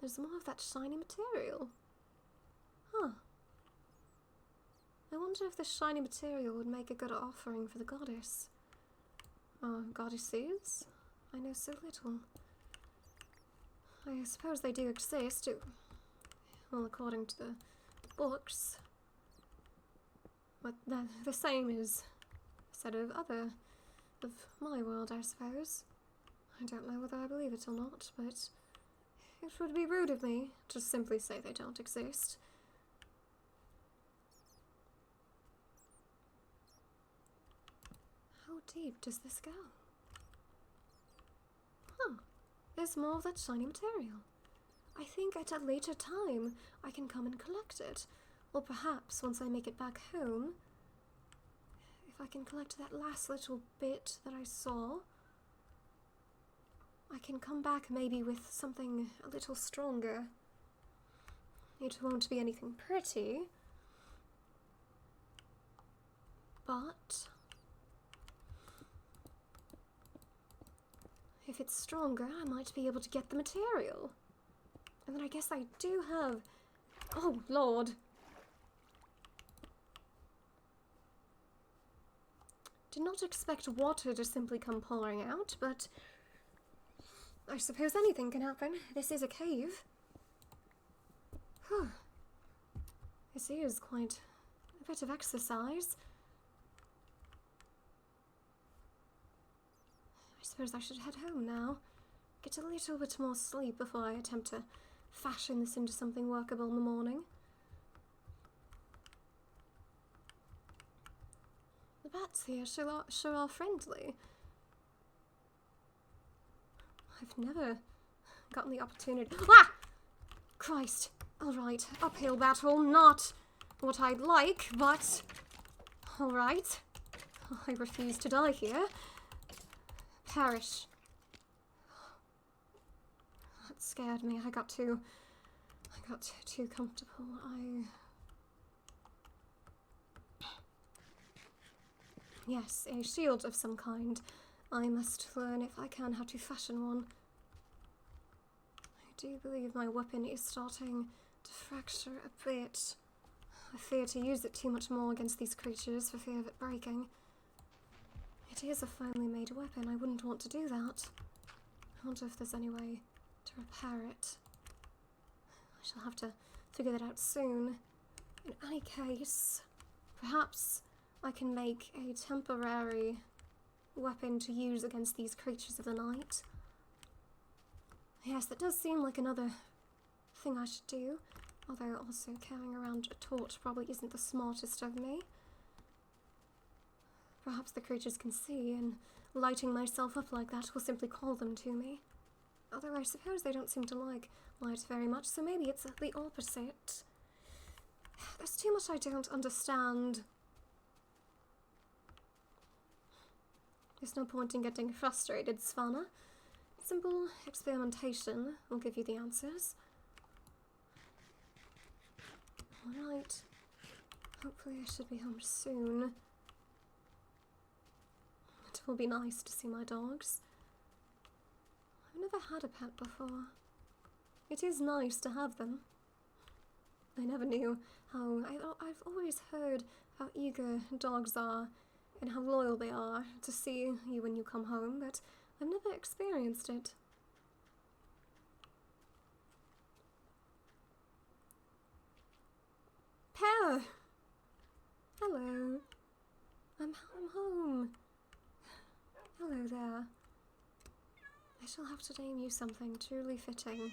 There's more of that shiny material. I wonder if this shiny material would make a good offering for the goddess. Goddesses? I know so little. I suppose they do exist. Well, according to the books. But they're the same as said of my world, I suppose. I don't know whether I believe it or not, but it would be rude of me to simply say they don't exist. How deep does this go? There's more of that shiny material. I think at a later time I can come and collect it. Or perhaps once I make it back home, if I can collect that last little bit that I saw, I can come back maybe with something a little stronger. It won't be anything pretty, but if it's stronger, I might be able to get the material. And then I guess I do have... Oh, Lord. Did not expect water to simply come pouring out, but I suppose anything can happen. This is a cave. Whew. This is quite a bit of exercise. I suppose I should head home now. Get a little bit more sleep before I attempt to fashion this into something workable in the morning. The bats here sure are friendly. I've never gotten the opportunity. Ah! Christ. Alright, uphill battle, not what I'd like, but alright. I refuse to die here. Perish. That scared me. I got too comfortable. Yes, a shield of some kind. I must learn, if I can, how to fashion one. I do believe my weapon is starting to fracture a bit. I fear to use it too much more against these creatures for fear of it breaking. It is a finely made weapon. I wouldn't want to do that. I wonder if there's any way to repair it. I shall have to figure that out soon. In any case, perhaps I can make a temporary weapon to use against these creatures of the night. Yes, that does seem like another thing I should do, although also carrying around a torch probably isn't the smartest of me. Perhaps the creatures can see, and lighting myself up like that will simply call them to me. Although I suppose they don't seem to like light very much, so maybe it's the opposite. There's too much I don't understand. There's no point in getting frustrated, Svana. Simple experimentation will give you the answers. Alright. Hopefully I should be home soon. It will be nice to see my dogs. I've never had a pet before. It is nice to have them. I never knew how... I've always heard how eager dogs are and how loyal they are to see you when you come home, but I've never experienced it. Pear! Hello. I'm home. Hello there. I shall have to name you something truly fitting.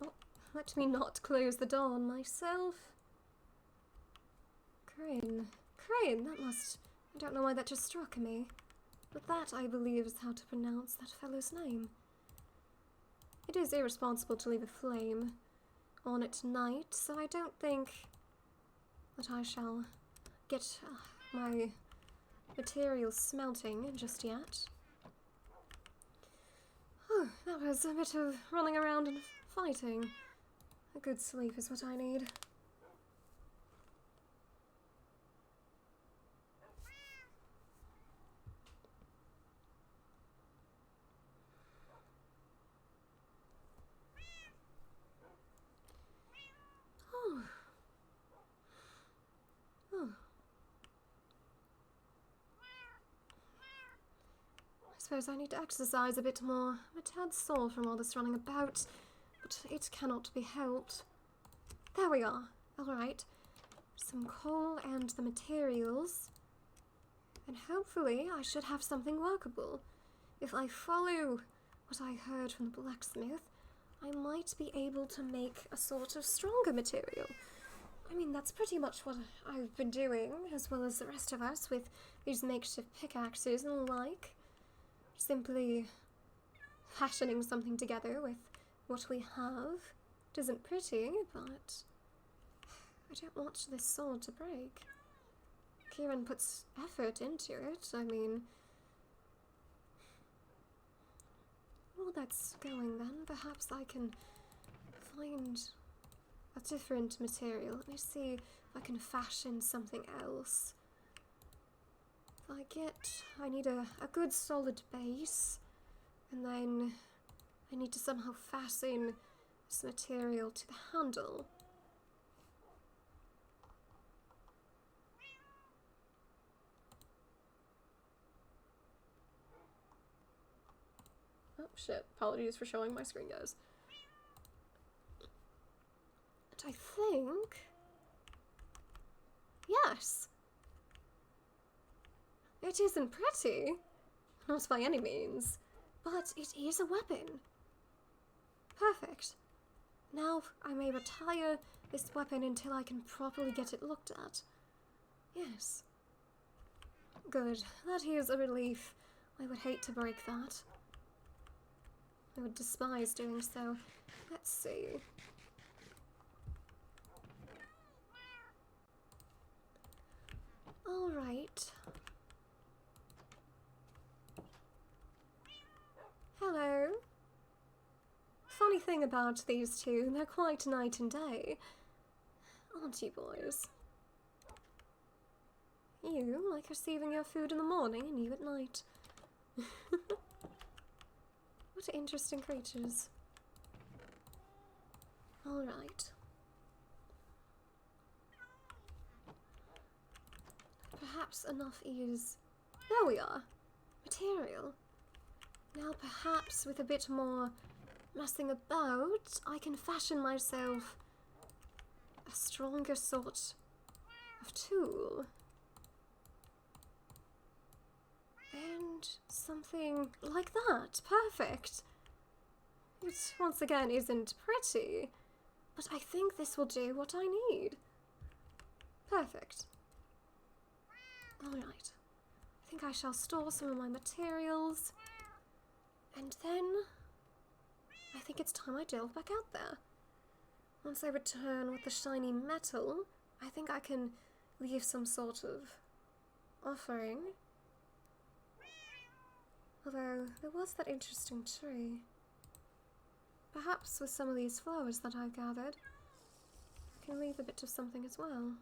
Oh, let me not close the door on myself. Crane. Crane, that must... I don't know why that just struck me. But that, I believe, is how to pronounce that fellow's name. It is irresponsible to leave a flame on at night, so I don't think that I shall get my materials smelting just yet. Oh, that was a bit of running around and fighting. A good sleep is what I need. I suppose I need to exercise a bit more. I'm a tad sore from all this running about, but it cannot be helped. There we are. Alright. Some coal and the materials. And hopefully I should have something workable. If I follow what I heard from the blacksmith, I might be able to make a sort of stronger material. I mean, that's pretty much what I've been doing, as well as the rest of us, with these makeshift pickaxes and the like. Simply fashioning something together with what we have. It isn't pretty, but I don't want this sword to break. Kieran puts effort into it. I mean, well, that's going then. Perhaps I can find a different material. Let me see if I can fashion something else. I need a good solid base, and then I need to somehow fasten this material to the handle. Oh shit, apologies for showing my screen, guys. And I think... yes! It isn't pretty, not by any means, but it is a weapon. Perfect. Now I may retire this weapon until I can properly get it looked at. Yes. Good. That is a relief. I would hate to break that. I would despise doing so. Let's see. Alright. Hello. Funny thing about these two, they're quite night and day. Aren't you, boys? You like receiving your food in the morning and you at night. What interesting creatures. Alright. Perhaps enough is... there we are! Material. Now perhaps with a bit more messing about, I can fashion myself a stronger sort of tool. And something like that. Perfect. It, once again, isn't pretty, but I think this will do what I need. Perfect. Alright. I think I shall store some of my materials, and then I think it's time I delve back out there. Once I return with the shiny metal, I think I can leave some sort of offering. Although, there was that interesting tree. Perhaps with some of these flowers that I've gathered, I can leave a bit of something as well.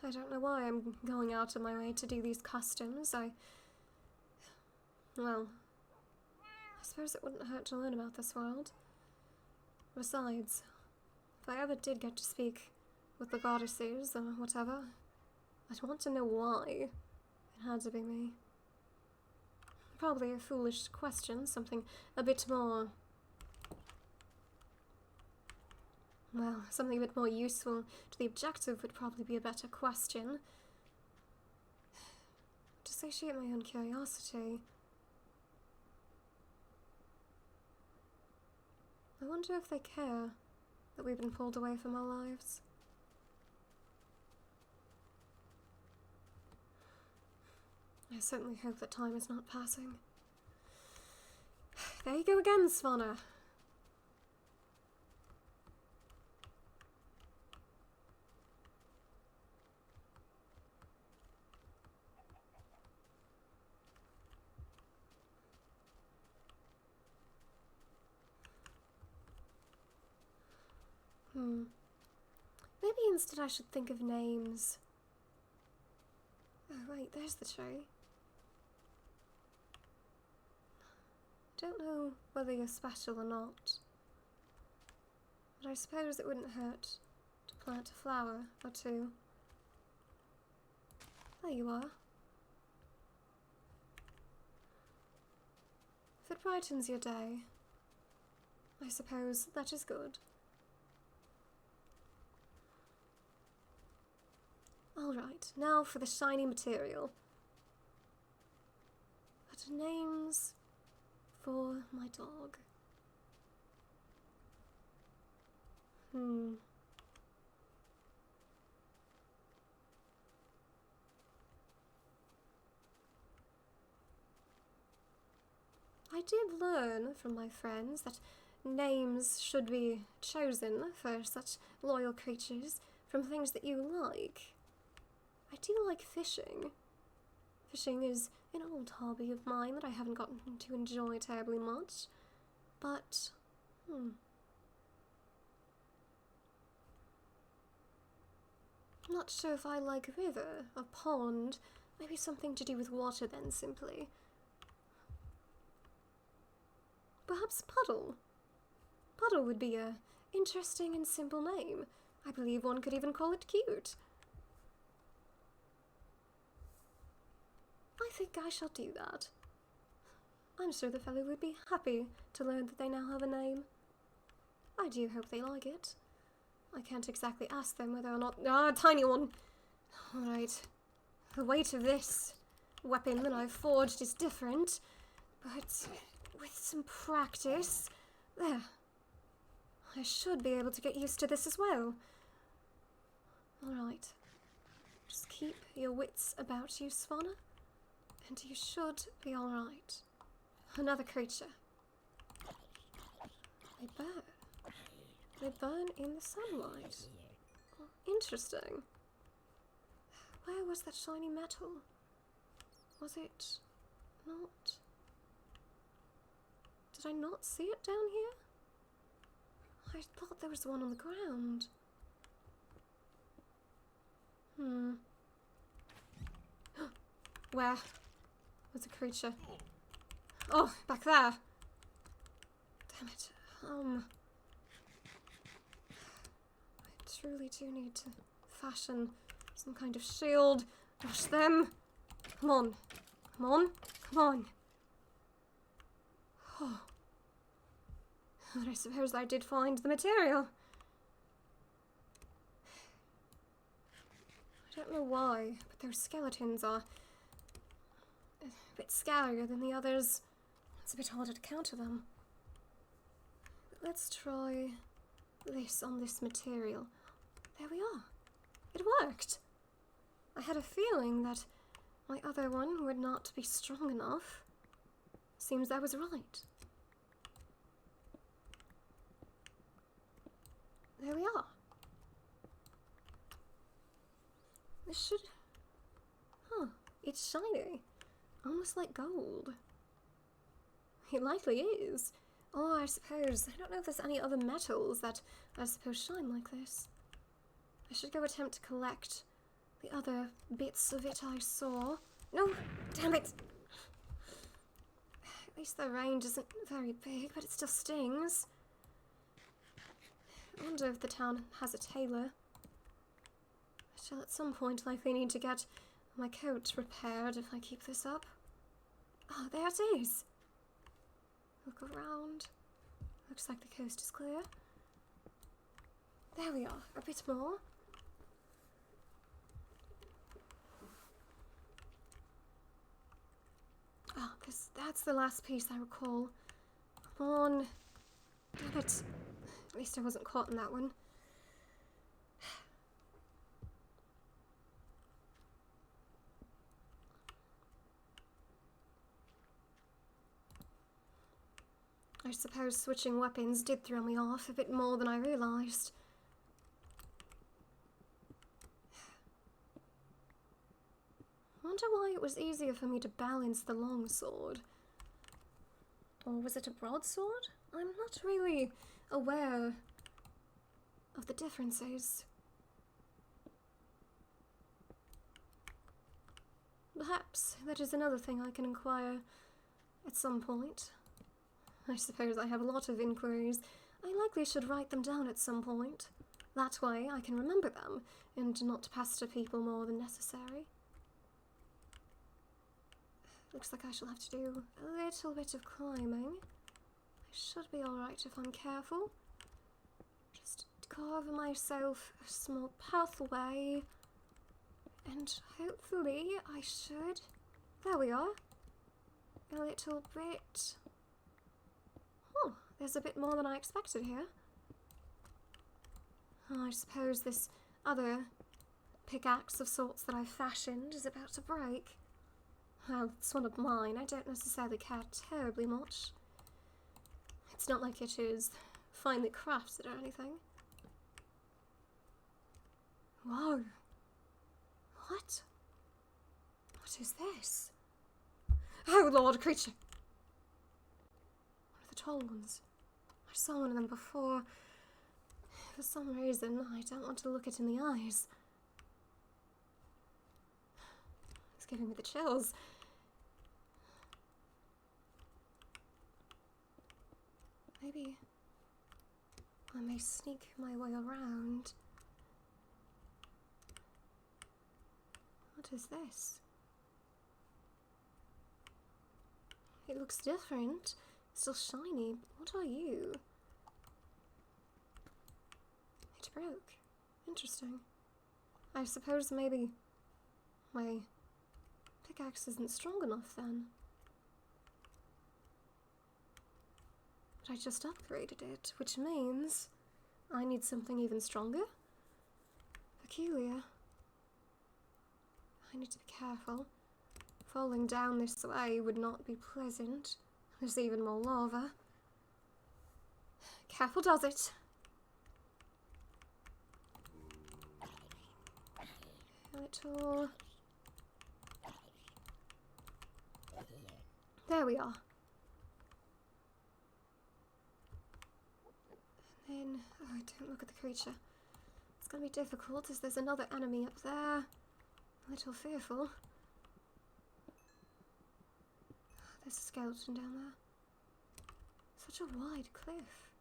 I don't know why I'm going out of my way to do these customs. Well, I suppose it wouldn't hurt to learn about this world. Besides, if I ever did get to speak with the goddesses or whatever, I'd want to know why it had to be me. Probably a foolish question, something a bit more... well, something a bit more useful to the objective would probably be a better question. To satiate my own curiosity. I wonder if they care that we've been pulled away from our lives. I certainly hope that time is not passing. There you go again, Svana. Maybe instead I should think of names. Oh wait, there's the tree. Don't know whether you're special or not, but I suppose it wouldn't hurt to plant a flower or two. There you are. If it brightens your day, I suppose that is good. Alright, now for the shiny material. But names for my dog. I did learn from my friends that names should be chosen for such loyal creatures from things that you like. I do like fishing. Fishing is an old hobby of mine that I haven't gotten to enjoy terribly much. But, I'm not sure if I like a river, a pond, maybe something to do with water then, simply. Perhaps puddle. Puddle would be a interesting and simple name. I believe one could even call it cute. I think I shall do that. I'm sure the fellow would be happy to learn that they now have a name. I do hope they like it. I can't exactly ask them whether or not— tiny one! Alright. The weight of this weapon that I've forged is different, but with some practice— there. I should be able to get used to this as well. Alright. Just keep your wits about you, Svana, and you should be alright. Another creature. They burn. They burn in the sunlight. Oh, interesting. Where was that shiny metal? Was it not? Did I not see it down here? I thought there was one on the ground. Where? There's a creature. Oh, back there. Damn it. I truly do need to fashion some kind of shield. Rush them. Come on. Come on. Come on. Oh. But I suppose I did find the material. I don't know why, but those skeletons are a bit scarier than the others. It's a bit harder to counter them. Let's try this on this material. There we are. It worked. I had a feeling that my other one would not be strong enough. Seems I was right. There we are. This should... Huh. It's shiny. Almost like gold. It likely is. Or I suppose... I don't know if there's any other metals that I suppose shine like this. I should go attempt to collect the other bits of it I saw. No! Damn it! At least the range isn't very big, but it still stings. I wonder if the town has a tailor. I shall at some point likely need to get my coat repaired if I keep this up. Oh, there it is! Look around. Looks like the coast is clear. There we are, a bit more. Oh, that's the last piece I recall. Come on. Damn it. At least I wasn't caught in that one. I suppose switching weapons did throw me off a bit more than I realised. I wonder why it was easier for me to balance the longsword. Or was it a broadsword? I'm not really aware of the differences. Perhaps that is another thing I can inquire at some point. I suppose I have a lot of inquiries. I likely should write them down at some point. That way I can remember them and not pester people more than necessary. Looks like I shall have to do a little bit of climbing. I should be alright if I'm careful. Just carve myself a small pathway. And hopefully I should... There we are. A little bit... Oh, there's a bit more than I expected here. Oh, I suppose this other pickaxe of sorts that I've fashioned is about to break. Well, it's one of mine. I don't necessarily care terribly much. It's not like it is finely crafted or anything. Whoa. What? What What is this? Oh, Lord, creature! One of the tall ones. I saw one of them before. For some reason, I don't want to look it in the eyes. It's giving me the chills. Maybe I may sneak my way around. What is this? It looks different. Still shiny. What are you? It broke. Interesting. I suppose maybe my pickaxe isn't strong enough then. But I just upgraded it, which means I need something even stronger. Peculiar. I need to be careful. Falling down this way would not be pleasant. There's even more lava. Careful does it. Little... There we are. And then... Oh, don't look at the creature. It's gonna be difficult as there's another enemy up there. A little fearful. There's a skeleton down there. Such a wide cliff.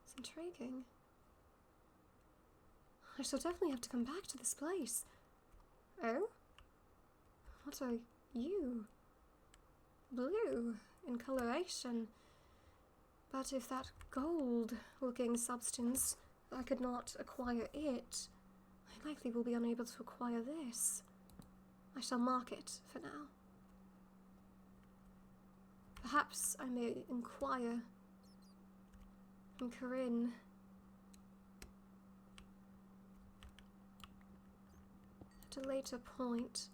It's intriguing. I shall definitely have to come back to this place. Oh? What are you? Blue in coloration. But if that gold-looking substance, I could not acquire it, I likely will be unable to acquire this. I shall mark it for now. Perhaps I may inquire from Corinne. At a later point,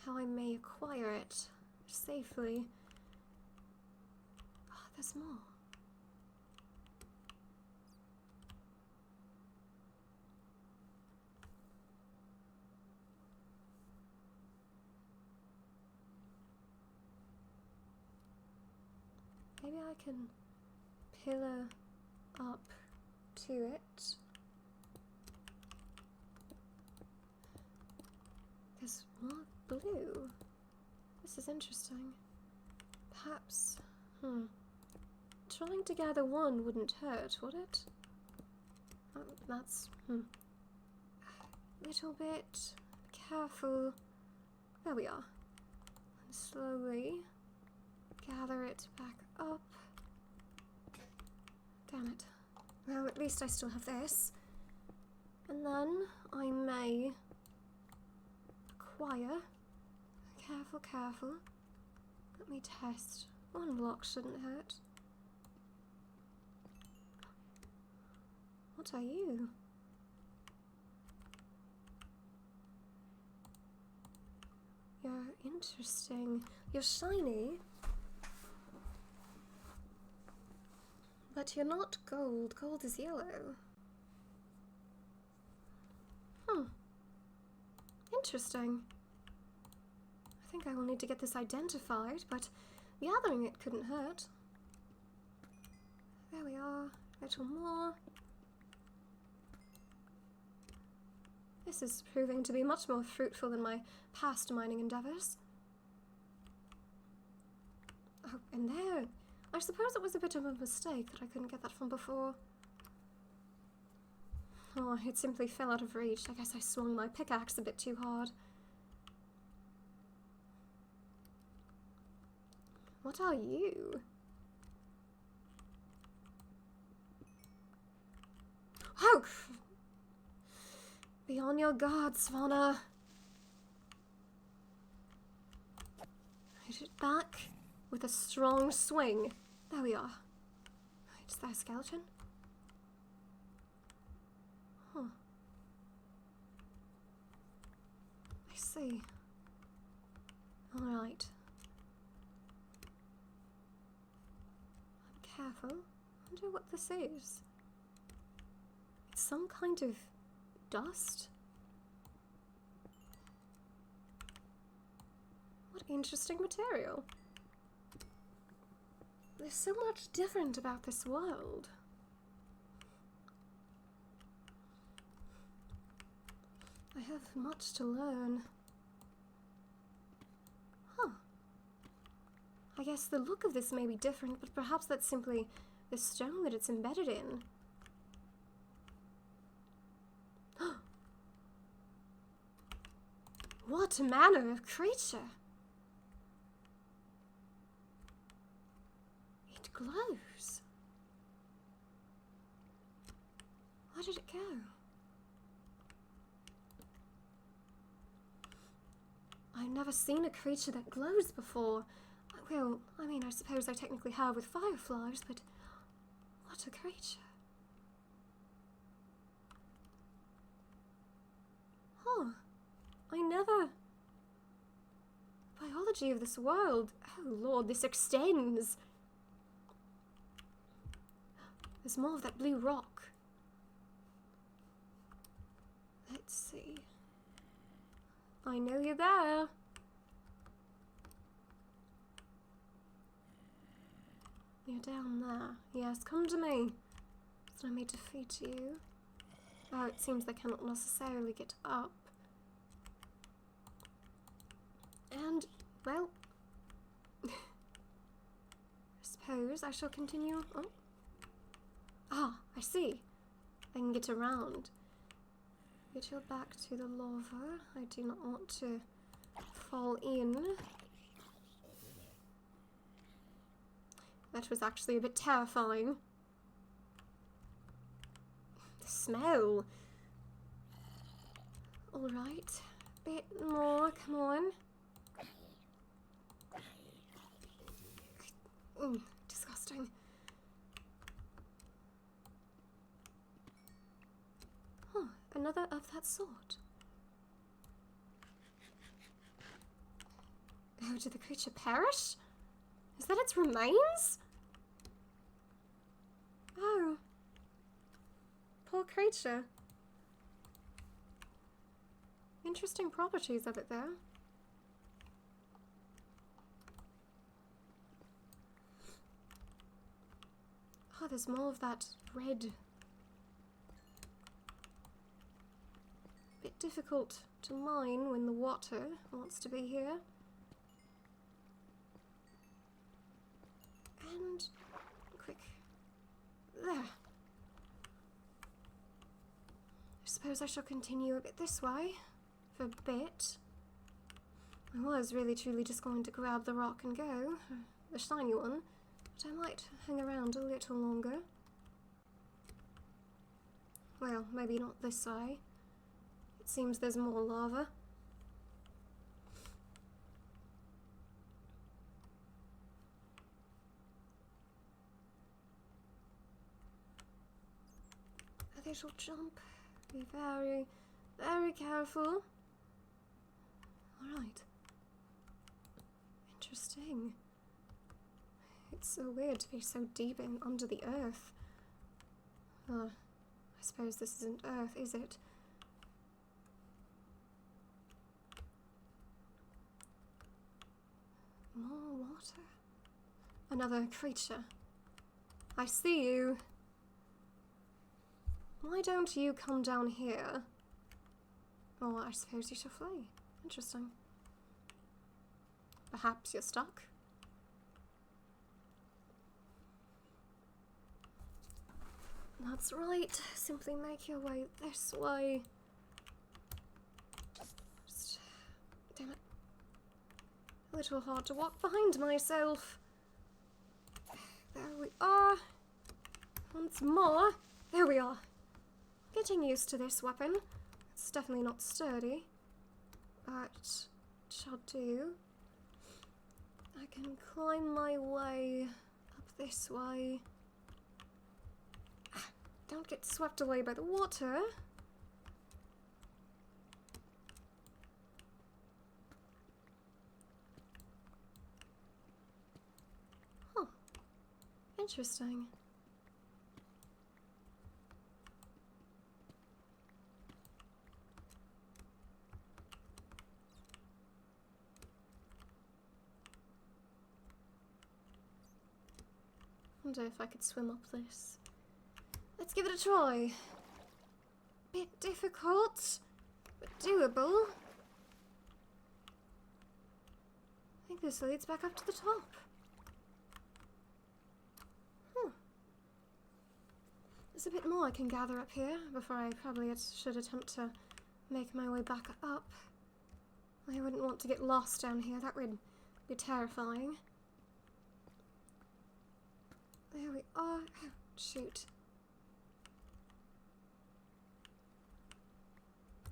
how I may acquire it safely. Oh, there's more. Maybe I can pillar up to it. There's more blue. This is interesting. Perhaps, trying to gather one wouldn't hurt, would it? That's, little bit careful. There we are. And slowly gather it back up. Damn it. Well, at least I still have this. And then I may acquire. Careful, careful. Let me test. One block shouldn't hurt. What are you? You're interesting. You're shiny. But you're not gold. Gold is yellow. Interesting. I think I will need to get this identified, but gathering it couldn't hurt. There we are. A little more. This is proving to be much more fruitful than my past mining endeavours. Oh, and there. I suppose it was a bit of a mistake that I couldn't get that from before. Oh, it simply fell out of reach. I guess I swung my pickaxe a bit too hard. What are you? Oh! Be on your guard, Svana. Hit it back with a strong swing. There we are. Is that a skeleton? Huh. I see. Alright. I'm careful. I wonder what this is. It's some kind of dust? Interesting material. There's so much different about this world. I have much to learn. Huh. I guess the look of this may be different, but perhaps that's simply the stone that it's embedded in. What manner of creature? It glows. Where did it go? I've never seen a creature that glows before. Well, I mean, I suppose I technically have with fireflies, but what a creature. Huh. I never... Biology of this world. Oh lord, this extends. There's more of that blue rock. Let's see. I know you're there. You're down there. Yes, come to me. So I may defeat you. Oh, it seems they cannot necessarily get up. And, well... I suppose I shall continue... Oh. Ah, I see. I can get around. Get you back to the lava. I do not want to fall in. That was actually a bit terrifying. The smell. Alright. Bit more, come on. Disgusting. Huh, another of that sort. Oh, did the creature perish? Is that its remains? Oh. Poor creature. Interesting properties of it there. Oh, there's more of that red. Bit difficult to mine when the water wants to be here. And quick. There. I suppose I shall continue a bit this way for a bit. I was really truly just going to grab the rock and go, the shiny one, but I might hang around a little longer. Well, maybe not this way. It seems there's more lava. A little jump. Be very, very careful. Alright. Interesting. It's so weird to be so deep in under the earth. I suppose this isn't earth, is it? More water. Another creature. I see you. Why don't you come down here? Oh, I suppose you shall flee. Interesting. Perhaps you're stuck? That's right. Simply make your way this way. Just, damn it. A little hard to walk behind myself. There we are. Once more. There we are. Getting used to this weapon. It's definitely not sturdy, but it shall do. I can climb my way up this way. Don't get swept away by the water. Huh. Interesting. wonder if I could swim up this. Let's give it a try. Bit difficult, but doable. I think this leads back up to the top. There's a bit more I can gather up here before I probably should attempt to make my way back up. I wouldn't want to get lost down here. That would be terrifying. There we are. Oh, shoot.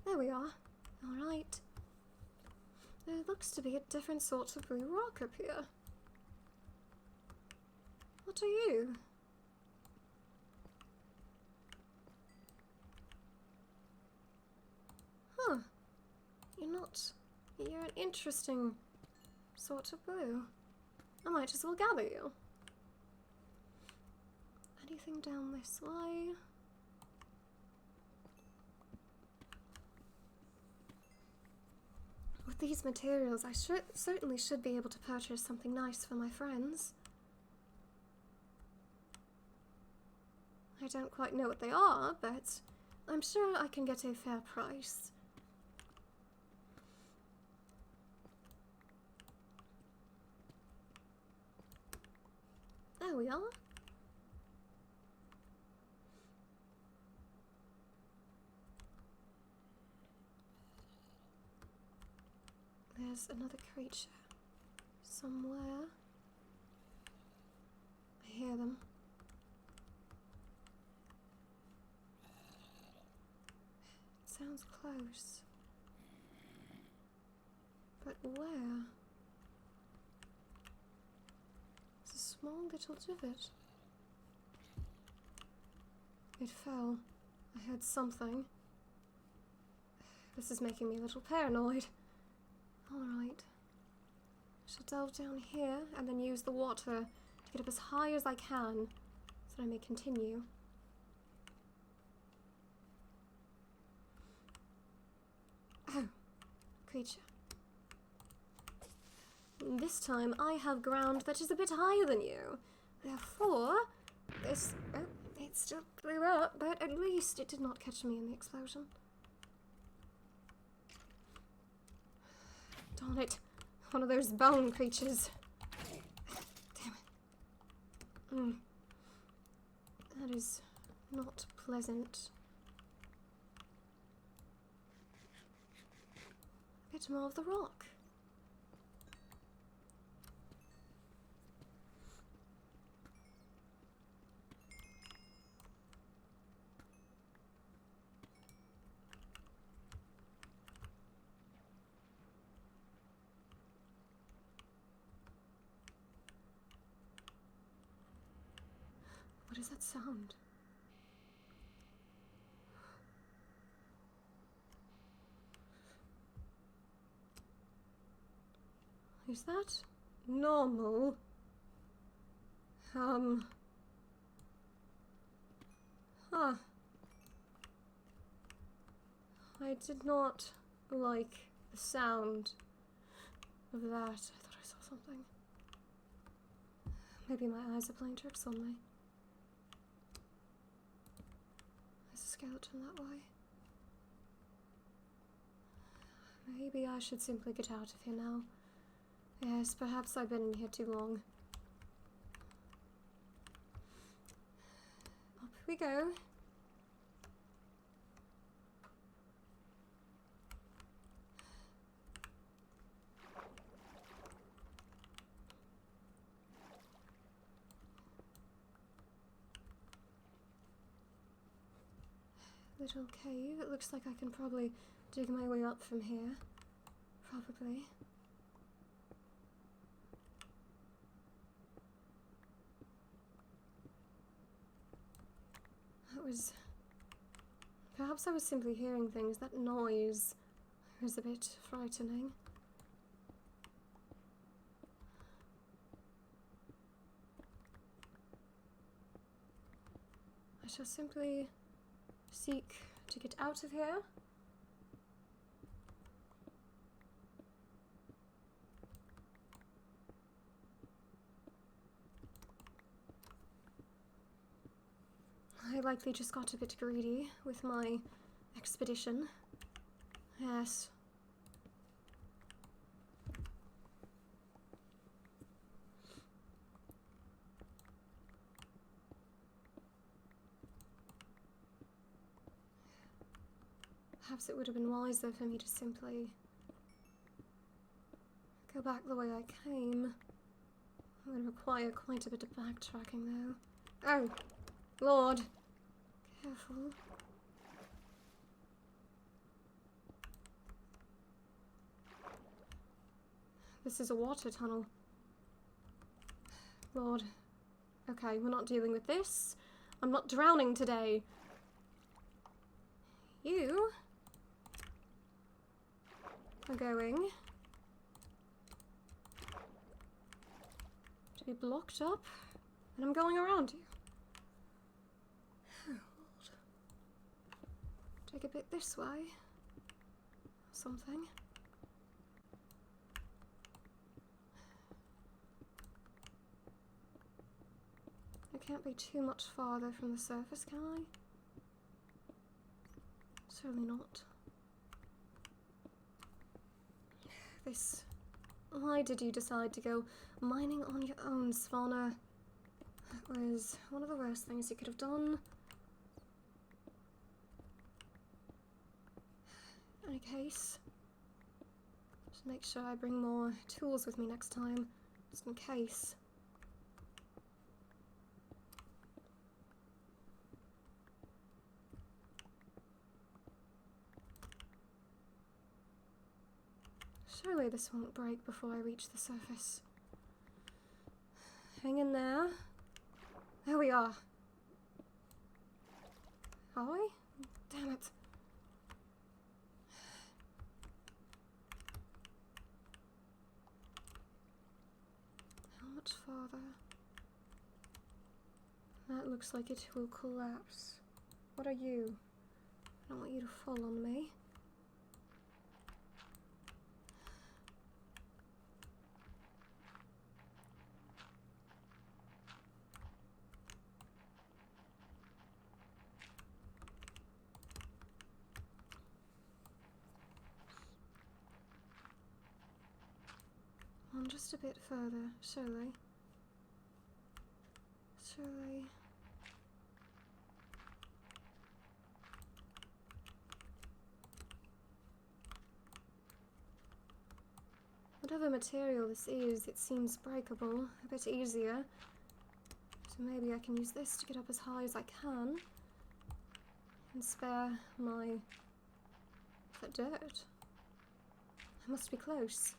There we are. Alright. There looks to be a different sort of blue rock up here. What are you? Huh. You're an interesting sort of blue. I might as well gather you. Anything down this way? With these materials, I certainly should be able to purchase something nice for my friends. I don't quite know what they are, but I'm sure I can get a fair price. There we are. There's another creature somewhere. I hear them. It sounds close. But where? It's a small little divot. It fell. I heard something. This is making me a little paranoid. Alright. I shall delve down here and then use the water to get up as high as I can so that I may continue. Oh, creature. This time I have ground that is a bit higher than you. Therefore, this... Oh, it still blew up, but at least it did not catch me in the explosion. Darn it. One of those bone creatures. Damn it. That is not pleasant. A bit more of the rock. What is that sound? Is that normal? Huh. I did not like the sound of that. I thought I saw something. Maybe my eyes are playing tricks on me. Skeleton that way. Maybe I should simply get out of here now. Yes, perhaps I've been in here too long. Up we go. Little cave. It looks like I can probably dig my way up from here. Probably. That was... Perhaps I was simply hearing things. That noise was a bit frightening. I shall simply seek to get out of here. likely just got a bit greedy with my expedition. Yes. Perhaps it would have been wiser for me to simply go back the way I came. It would require quite a bit of backtracking, though. Oh! Lord! Careful. This is a water tunnel. Lord. Okay, we're not dealing with this. I'm not drowning today. You are going to be blocked up, and I'm going around you. Oh, Lord. Take a bit this way. Or something. I can't be too much farther from the surface, can I? Certainly not. This... Why did you decide to go mining on your own, Svana? That was one of the worst things you could have done. In any case, just make sure I bring more tools with me next time, just in case. Surely this won't break before I reach the surface. Hang in there. There we are. Are we? Damn it. How much farther? That looks like it will collapse. What are you? I don't want you to fall on me. On just a bit further, surely. Surely. Whatever material this is, it seems breakable, a bit easier. So maybe I can use this to get up as high as I can and spare my... that dirt. I must be close.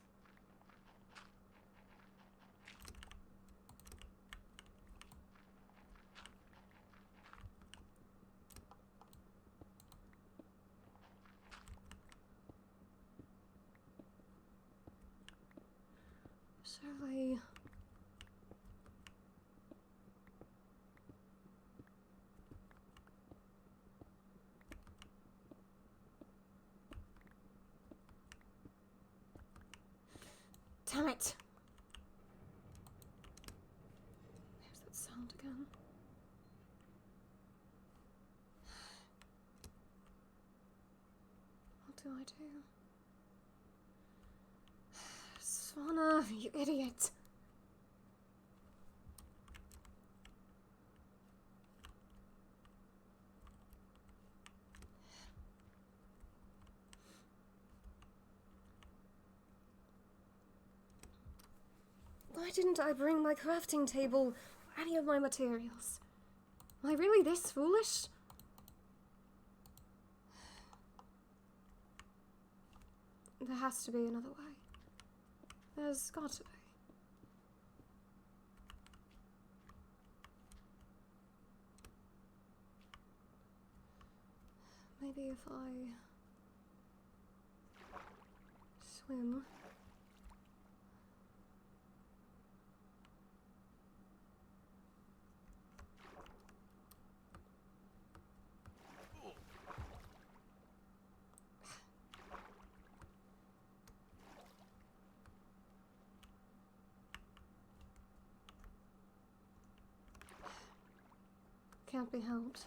Surely... Damn it! There's that sound again. What do I do? Svana, you idiot! Why didn't I bring my crafting table or any of my materials? Am I really this foolish? There has to be another way. There's got to be. Maybe if I swim. Can't be helped.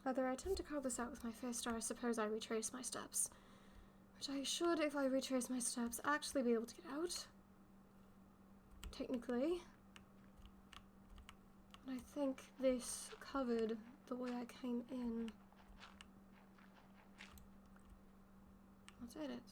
Whether I attempt to carve this out with my fist or I suppose I retrace my steps. Which I should, if I retrace my steps, actually be able to get out. Technically. And I think this covered the way I came in. What did it?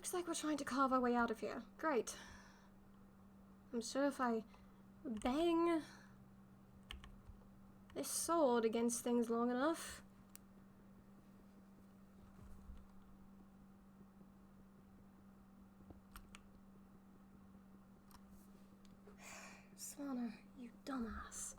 Looks like we're trying to carve our way out of here. Great. I'm sure if I bang this sword against things long enough. Svana, you dumbass.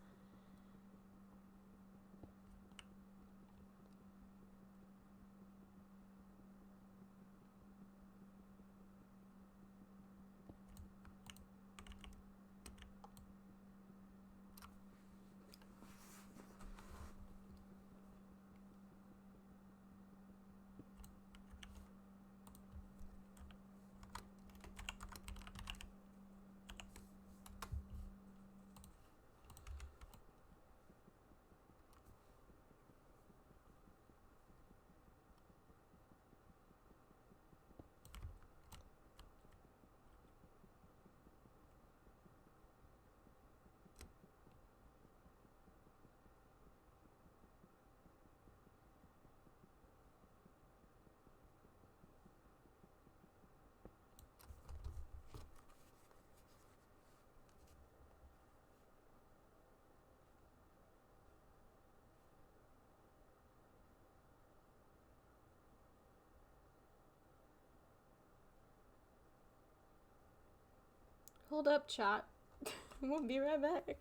Hold up, chat. We'll be right back.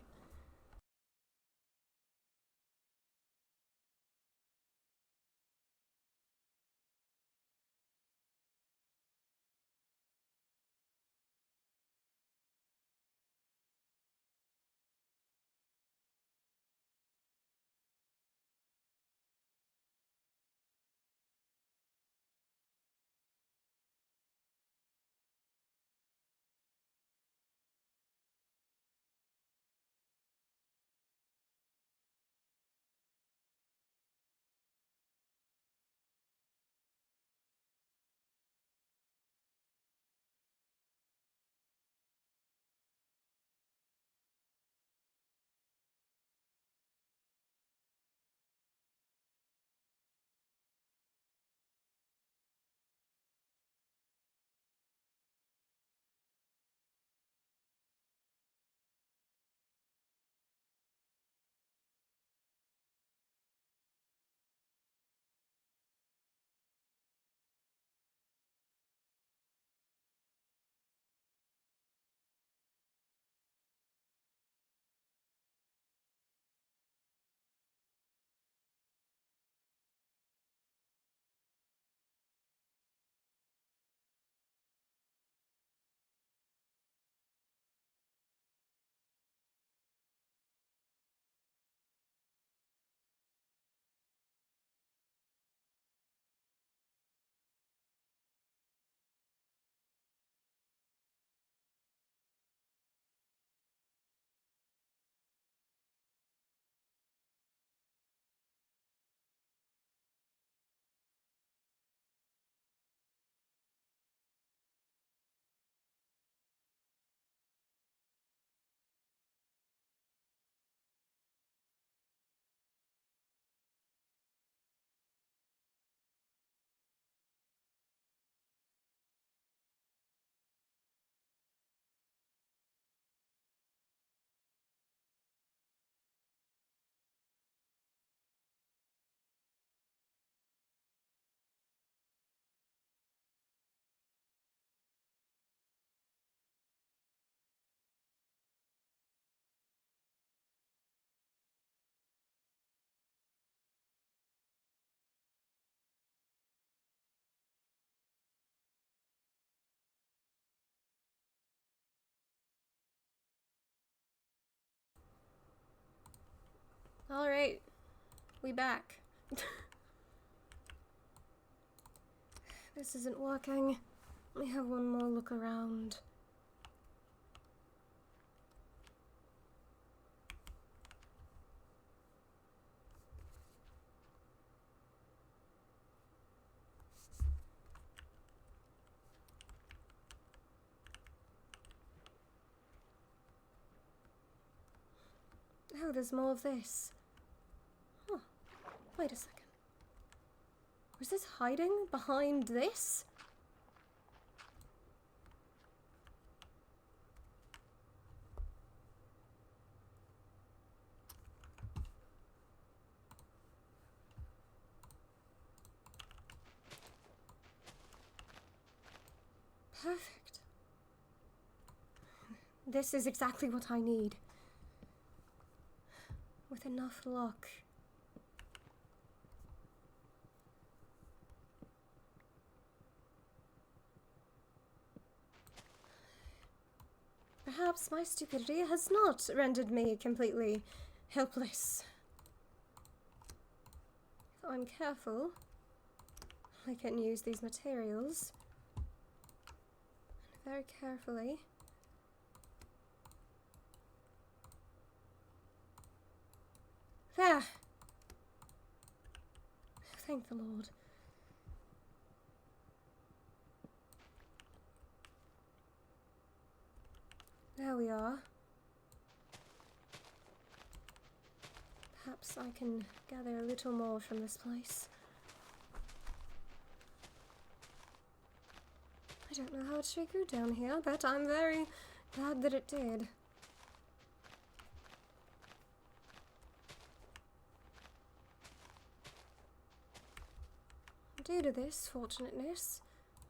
Alright. We back. This isn't working. Let me have one more look around. Oh, there's more of this. Oh, wait a second. Was this hiding behind this? Perfect. This is exactly what I need. With enough luck. Perhaps my stupidity has not rendered me completely helpless. If I'm careful, I can use these materials very carefully. There! Thank the Lord. There we are. Perhaps I can gather a little more from this place. I don't know how it should go down here, but I'm very glad that it did. Due to this fortunateness,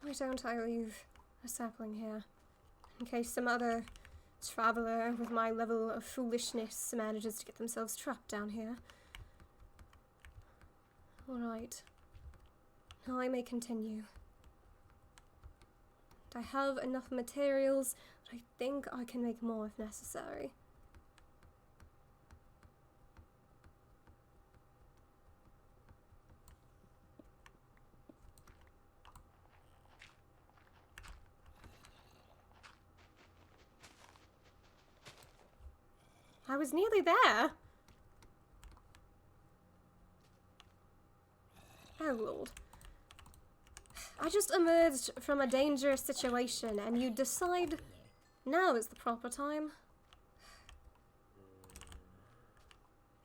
why don't I leave a sapling here, in case some other traveller with my level of foolishness manages to get themselves trapped down here. Alright. Now I may continue. I have enough materials, but I think I can make more if necessary. I was nearly there. Oh, Lord. I just emerged from a dangerous situation and you decide now is the proper time.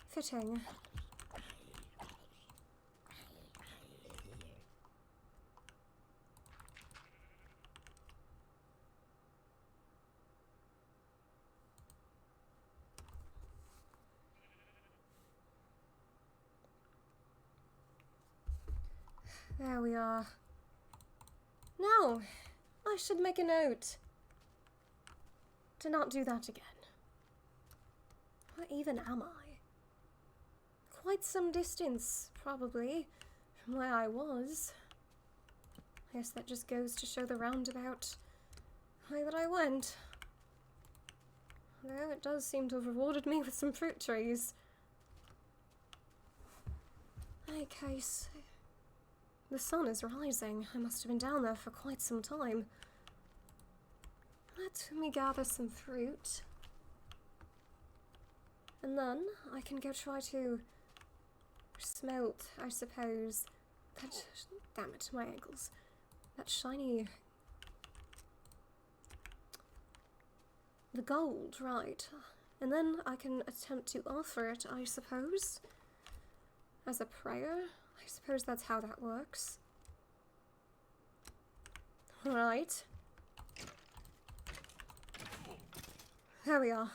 Fitting. There we are. No, I should make a note to not do that again. Where even am I? Quite some distance, probably, from where I was. I guess that just goes to show the roundabout way that I went. Although it does seem to have rewarded me with some fruit trees. In any case, the sun is rising. I must have been down there for quite some time. Let me gather some fruit. And then I can go try to smelt, I suppose, that, damn it, my ankles, that shiny, the gold, right. And then I can attempt to offer it, I suppose, as a prayer. I suppose that's how that works. Right. There we are.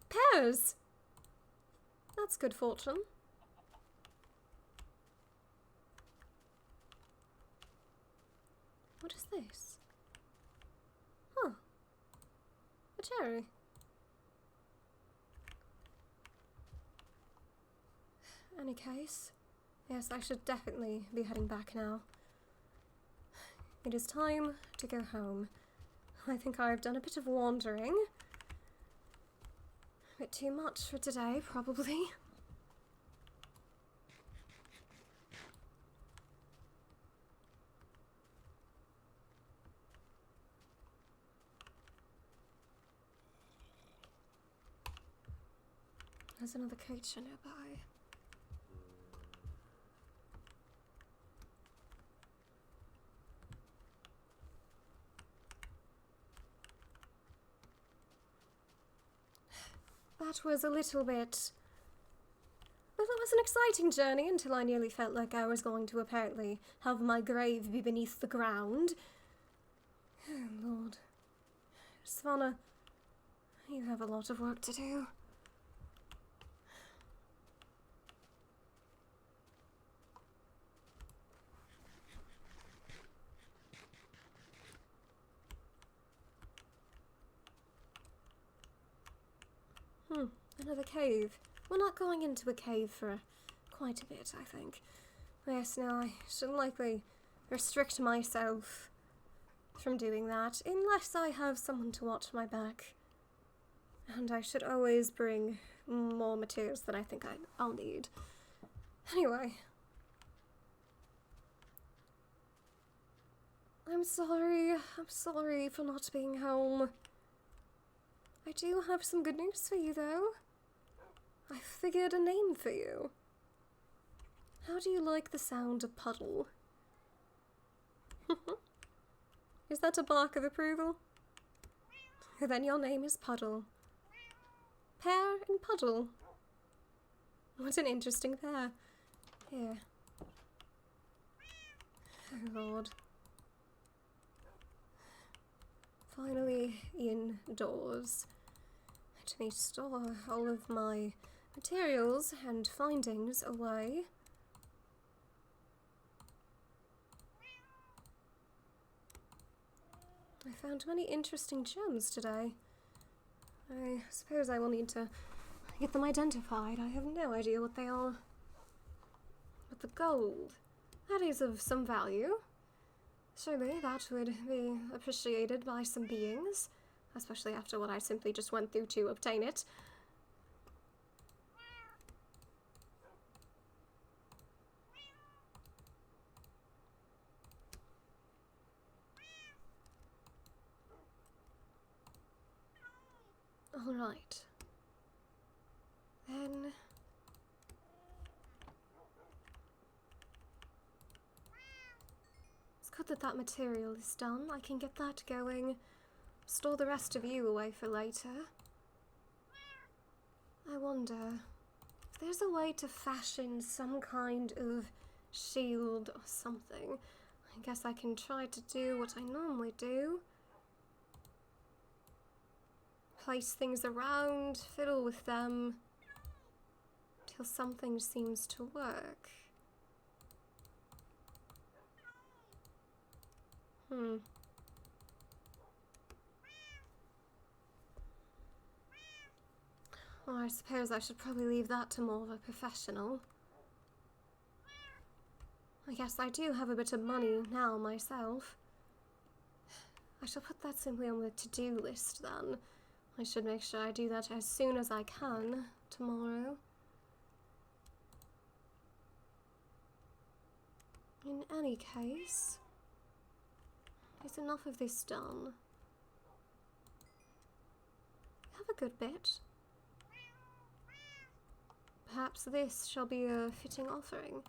Pears! That's good fortune. What is this? Huh. A cherry. Any case, yes, I should definitely be heading back now. It is time to go home. I think I've done a bit of wandering, A bit too much for today, probably. There's another creature nearby. That was a little bit... Well, it was an exciting journey until I nearly felt like I was going to apparently have my grave be beneath the ground. Oh, Lord. Svana, you have a lot of work to do. Another cave. We're not going into a cave for quite a bit, I think. Yes, no, I should likely restrict myself from doing that, unless I have someone to watch my back. And I should always bring more materials than I think I'll need. Anyway. I'm sorry for not being home. I do have some good news for you, though. I figured a name for you. How do you like the sound of puddle? Is that a bark of approval? Then your name is Puddle. Pear and Puddle. What an interesting pair. Here. Oh, Lord. Finally indoors. Let me store all of my materials and findings away. I found many interesting gems today. I suppose I will need to get them identified. I have no idea what they are. But the gold, that is of some value. Surely that would be appreciated by some beings, especially after what I simply just went through to obtain it. Alright. Then... it's good that that material is done. I can get that going. Store the rest of you away for later. I wonder if there's a way to fashion some kind of shield or something. I guess I can try to do what I normally do. Place things around, fiddle with them, till something seems to work. Well, I suppose I should probably leave that to more of a professional. I guess I do have a bit of money now myself. I shall put that simply on the to-do list then. I should make sure I do that as soon as I can tomorrow. In any case, is enough of this done? I have a good bit. Perhaps this shall be a fitting offering.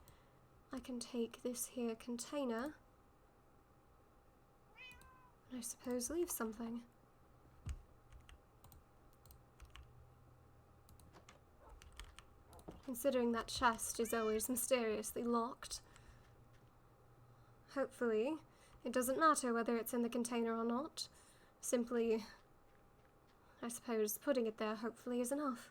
I can take this here container, and I suppose leave something. Considering that chest is always mysteriously locked. Hopefully, it doesn't matter whether it's in the container or not. Simply, I suppose, putting it there hopefully is enough.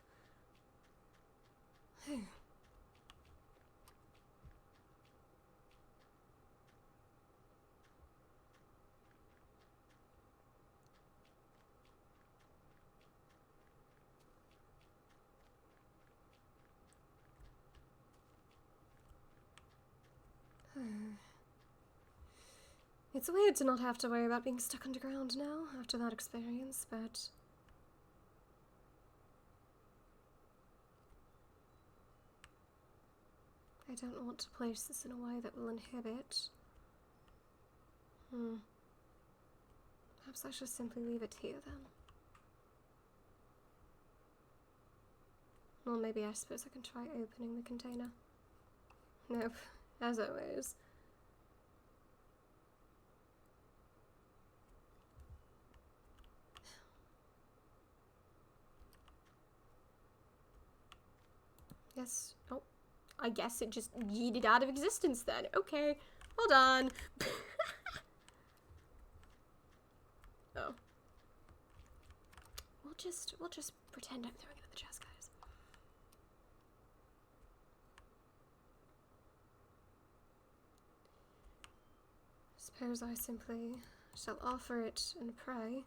It's weird to not have to worry about being stuck underground now after that experience, but I don't want to place this in a way that will inhibit. Perhaps I should simply leave it here then. Well, maybe I suppose I can try opening the container. Nope, as always. Yes. Oh, I guess it just yeeted out of existence then. Okay, hold on. Oh. We'll just pretend I'm throwing it at the chest, guys. Suppose I simply shall offer it and pray.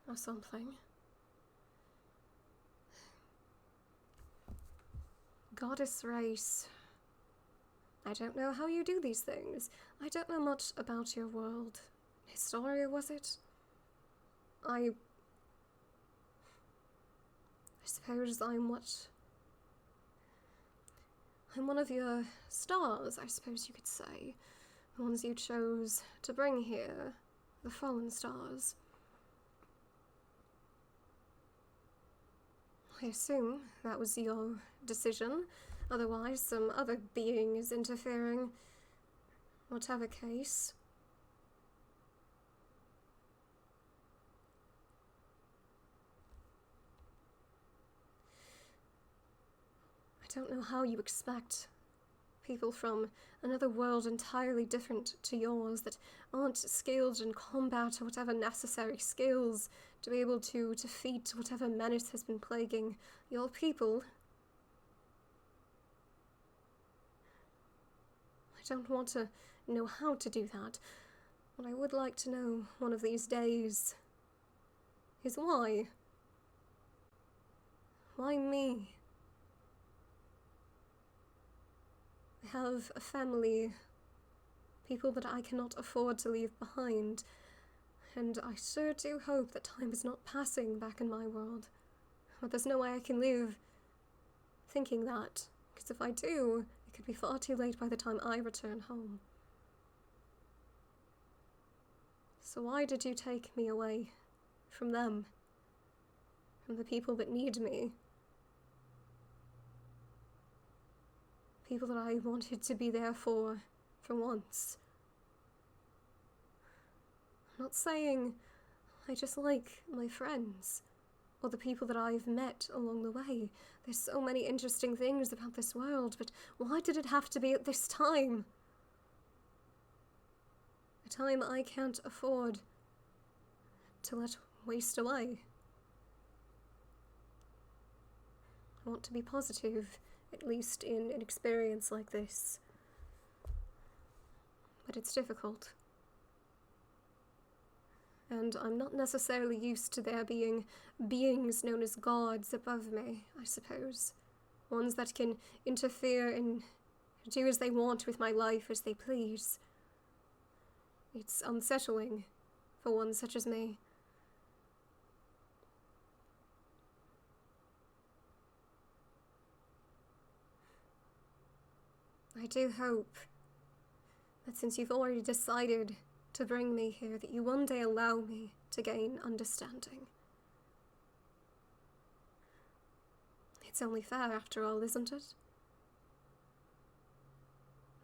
Or something. Goddess race. I don't know how you do these things. I don't know much about your world. Historia, was it? I suppose I'm one of your stars, I suppose you could say. The ones you chose to bring here. The fallen stars. I assume that was your decision. Otherwise, some other being is interfering. Whatever case. I don't know how you expect people from another world entirely different to yours that aren't skilled in combat or whatever necessary skills to be able to defeat whatever menace has been plaguing your people. I don't want to know how to do that. What I would like to know one of these days is why. Why me? I have a family, people that I cannot afford to leave behind, and I sure do hope that time is not passing back in my world. But there's no way I can live thinking that, because if I do, it could be far too late by the time I return home. So why did you take me away from them, from the people that need me? People that I wanted to be there for once. I'm not saying I just like my friends, or the people that I've met along the way. There's so many interesting things about this world, but why did it have to be at this time? A time I can't afford to let waste away. I want to be positive, at least in an experience like this. But it's difficult. And I'm not necessarily used to there being beings known as gods above me, I suppose. Ones that can interfere and do as they want with my life as they please. It's unsettling for one such as me. I do hope that since you've already decided to bring me here, that you one day allow me to gain understanding. It's only fair, after all, isn't it?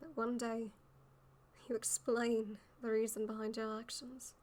That one day you explain the reason behind your actions.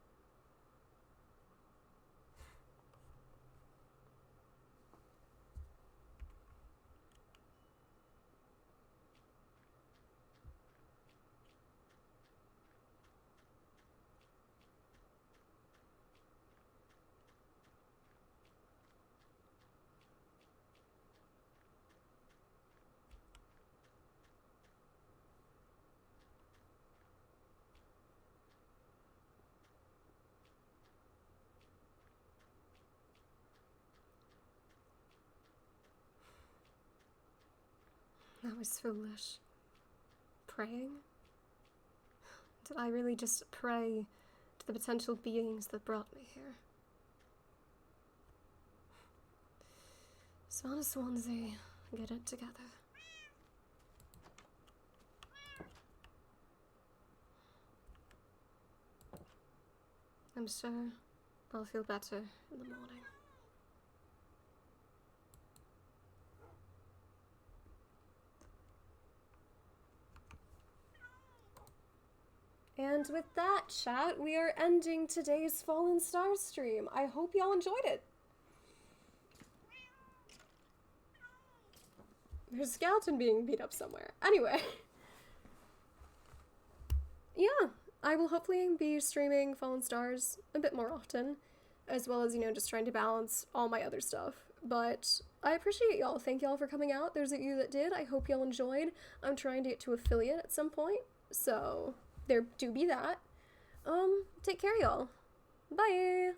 That was foolish. Praying? Did I really just pray to the potential beings that brought me here? Svana Swansea, get it together. I'm sure I'll feel better in the morning. And with that, chat, we are ending today's Fallen Stars stream. I hope y'all enjoyed it. There's a skeleton being beat up somewhere. Anyway. Yeah, I will hopefully be streaming Fallen Stars a bit more often, as well as, you know, just trying to balance all my other stuff. But I appreciate y'all. Thank y'all for coming out. Those of you that did, I hope y'all enjoyed. I'm trying to get to affiliate at some point, so there do be that. Take care, y'all. Bye!